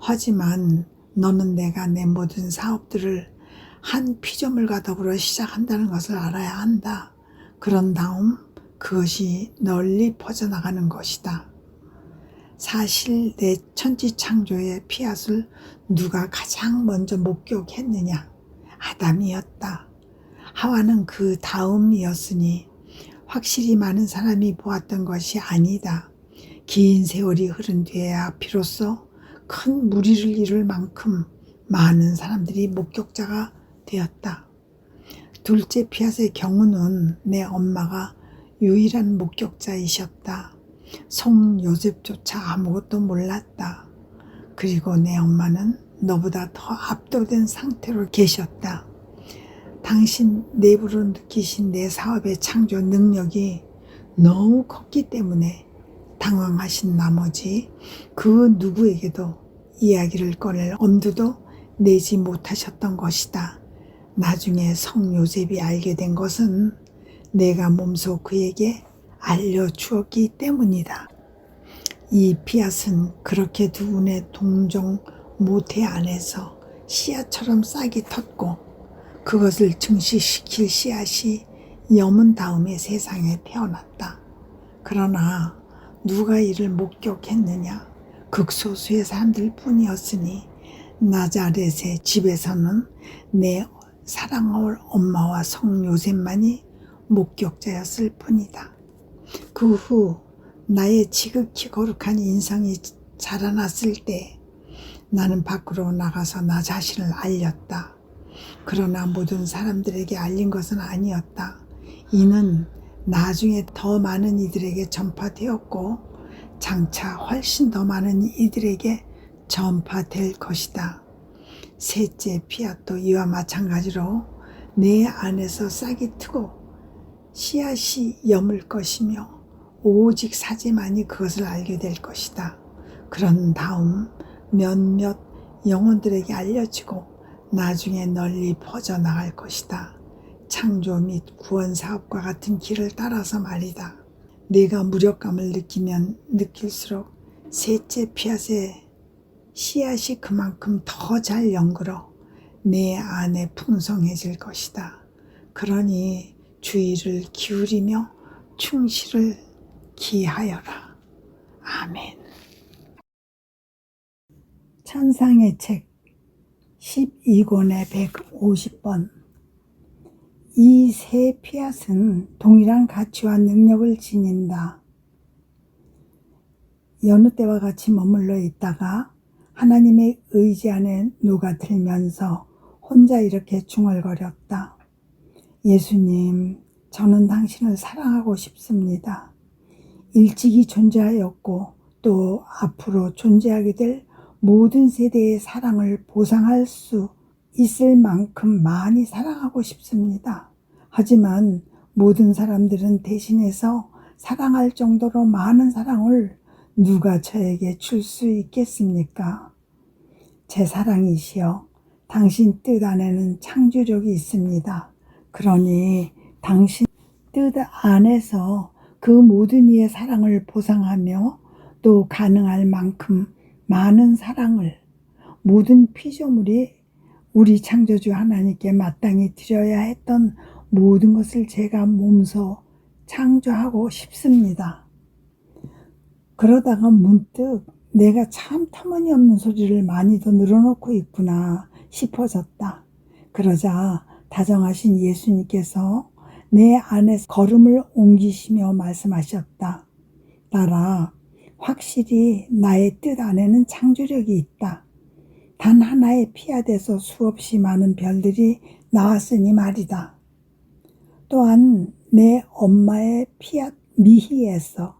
하지만 너는 내가 내 모든 사업들을 한 피조물과 더불어 시작한다는 것을 알아야 한다. 그런 다음 그것이 널리 퍼져나가는 것이다. 사실 내 천지창조의 피앗을 누가 가장 먼저 목격했느냐? 아담이었다. 하와는 그 다음이었으니 확실히 많은 사람이 보았던 것이 아니다. 긴 세월이 흐른 뒤에야 비로소 큰 무리를 이룰 만큼 많은 사람들이 목격자가 되었다. 둘째 피앗의 경우는 내 엄마가 유일한 목격자이셨다. 송 요셉조차 아무것도 몰랐다. 그리고 내 엄마는 너보다 더 압도된 상태로 계셨다. 당신 내부로 느끼신 내 사업의 창조 능력이 너무 컸기 때문에 당황하신 나머지 그 누구에게도 이야기를 꺼낼 엄두도 내지 못하셨던 것이다. 나중에 성 요셉이 알게 된 것은 내가 몸소 그에게 알려주었기 때문이다. 이 피앗은 그렇게 두 분의 동정 모태 안에서 씨앗처럼 싹이 텄고 그것을 증식시킬 씨앗이 여문 다음에 세상에 태어났다. 그러나 누가 이를 목격했느냐? 극소수의 사람들 뿐이었으니 나자렛의 집에서는 내 사랑할 엄마와 성 요셉만이 목격자였을 뿐이다. 그 후 나의 지극히 거룩한 인성이 자라났을 때 나는 밖으로 나가서 나 자신을 알렸다. 그러나 모든 사람들에게 알린 것은 아니었다. 이는 나중에 더 많은 이들에게 전파되었고 장차 훨씬 더 많은 이들에게 전파될 것이다. 셋째 피앗도 이와 마찬가지로 내 안에서 싹이 트고 씨앗이 여물 것이며 오직 사제만이 그것을 알게 될 것이다. 그런 다음 몇몇 영혼들에게 알려지고 나중에 널리 퍼져나갈 것이다. 창조 및 구원 사업과 같은 길을 따라서 말이다. 내가 무력감을 느끼면 느낄수록 셋째 피앗의 씨앗이 그만큼 더 잘 연글어 내 안에 풍성해질 것이다. 그러니 주의를 기울이며 충실을 기하여라. 아멘. 천상의 책 12권의 150번. 이 세 피앗은 동일한 가치와 능력을 지닌다. 여느 때와 같이 머물러 있다가 하나님의 의지 안에 녹아들면서 혼자 이렇게 중얼거렸다. 예수님, 저는 당신을 사랑하고 싶습니다. 일찍이 존재하였고 또 앞으로 존재하게 될 모든 세대의 사랑을 보상할 수 있을 만큼 많이 사랑하고 싶습니다. 하지만 모든 사람들은 대신해서 사랑할 정도로 많은 사랑을 누가 저에게 줄 수 있겠습니까? 제 사랑이시여, 당신 뜻 안에는 창조력이 있습니다. 그러니 당신 뜻 안에서 그 모든 이의 사랑을 보상하며 또 가능할 만큼 많은 사랑을 모든 피조물이 우리 창조주 하나님께 마땅히 드려야 했던 모든 것을 제가 몸소 창조하고 싶습니다. 그러다가 문득 내가 참 터무니없는 소리를 많이 더 늘어놓고 있구나 싶어졌다. 그러자 다정하신 예수님께서 내 안에서 걸음을 옮기시며 말씀하셨다. 딸아, 확실히 나의 뜻 안에는 창조력이 있다. 단 하나의 피앗에서 수없이 많은 별들이 나왔으니 말이다. 또한 내 엄마의 피앗 미희에서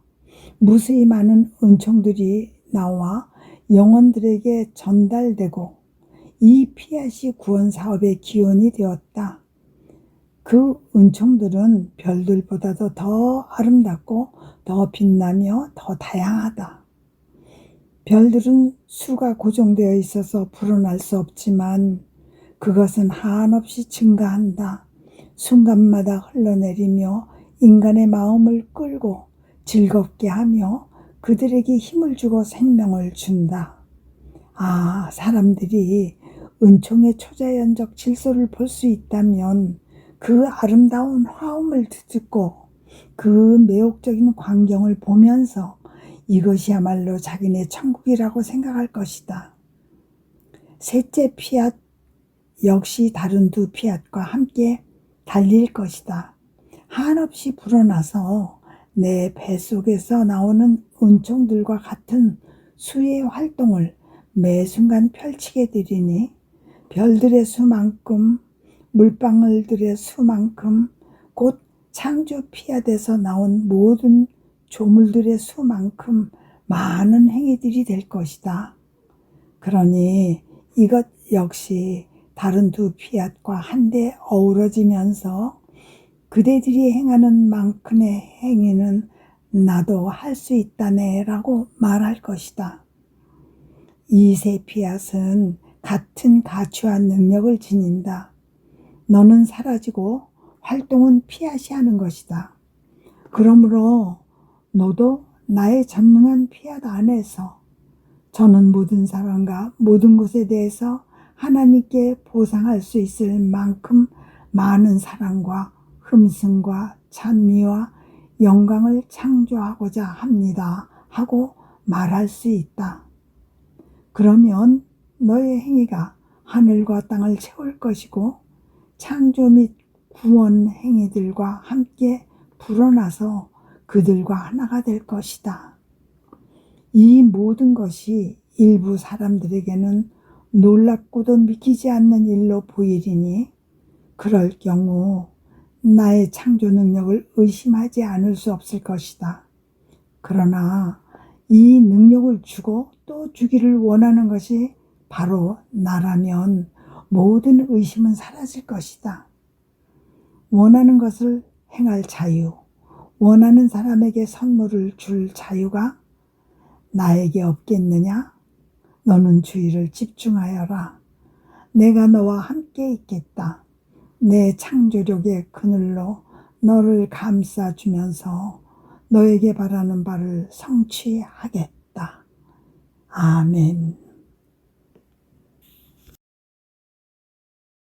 무수히 많은 은총들이 나와 영혼들에게 전달되고 이 피앗이 구원 사업의 기원이 되었다. 그 은총들은 별들보다도 더 아름답고 더 빛나며 더 다양하다. 별들은 수가 고정되어 있어서 불어날 수 없지만 그것은 한없이 증가한다. 순간마다 흘러내리며 인간의 마음을 끌고 즐겁게 하며 그들에게 힘을 주고 생명을 준다. 아, 사람들이 은총의 초자연적 질서를 볼 수 있다면 그 아름다운 화음을 듣고 그 매혹적인 광경을 보면서 이것이야말로 자기네 천국이라고 생각할 것이다. 셋째 피앗 역시 다른 두 피앗과 함께 달릴 것이다. 한없이 불어나서 내 뱃속에서 나오는 은총들과 같은 수의 활동을 매 순간 펼치게 되리니 별들의 수만큼 물방울들의 수만큼 곧 창조 피앗에서 나온 모든 조물들의 수만큼 많은 행위들이 될 것이다. 그러니 이것 역시 다른 두 피앗과 한데 어우러지면서 그대들이 행하는 만큼의 행위는 나도 할 수 있다네 라고 말할 것이다. 이 세 피앗은 같은 가치와 능력을 지닌다. 너는 사라지고 활동은 피앗이 하는 것이다. 그러므로 너도 나의 전능한 피앗 안에서 저는 모든 사람과 모든 것에 대해서 하나님께 보상할 수 있을 만큼 많은 사랑과 흠승과 찬미와 영광을 창조하고자 합니다 하고 말할 수 있다. 그러면 너의 행위가 하늘과 땅을 채울 것이고 창조 및 구원 행위들과 함께 불어나서 그들과 하나가 될 것이다. 이 모든 것이 일부 사람들에게는 놀랍고도 믿기지 않는 일로 보이리니 그럴 경우 나의 창조 능력을 의심하지 않을 수 없을 것이다. 그러나 이 능력을 주고 또 주기를 원하는 것이 바로 나라면 모든 의심은 사라질 것이다. 원하는 것을 행할 자유, 원하는 사람에게 선물을 줄 자유가 나에게 없겠느냐? 너는 주의를 집중하여라. 내가 너와 함께 있겠다. 내 창조력의 그늘로 너를 감싸주면서 너에게 바라는 바를 성취하겠다. 아멘.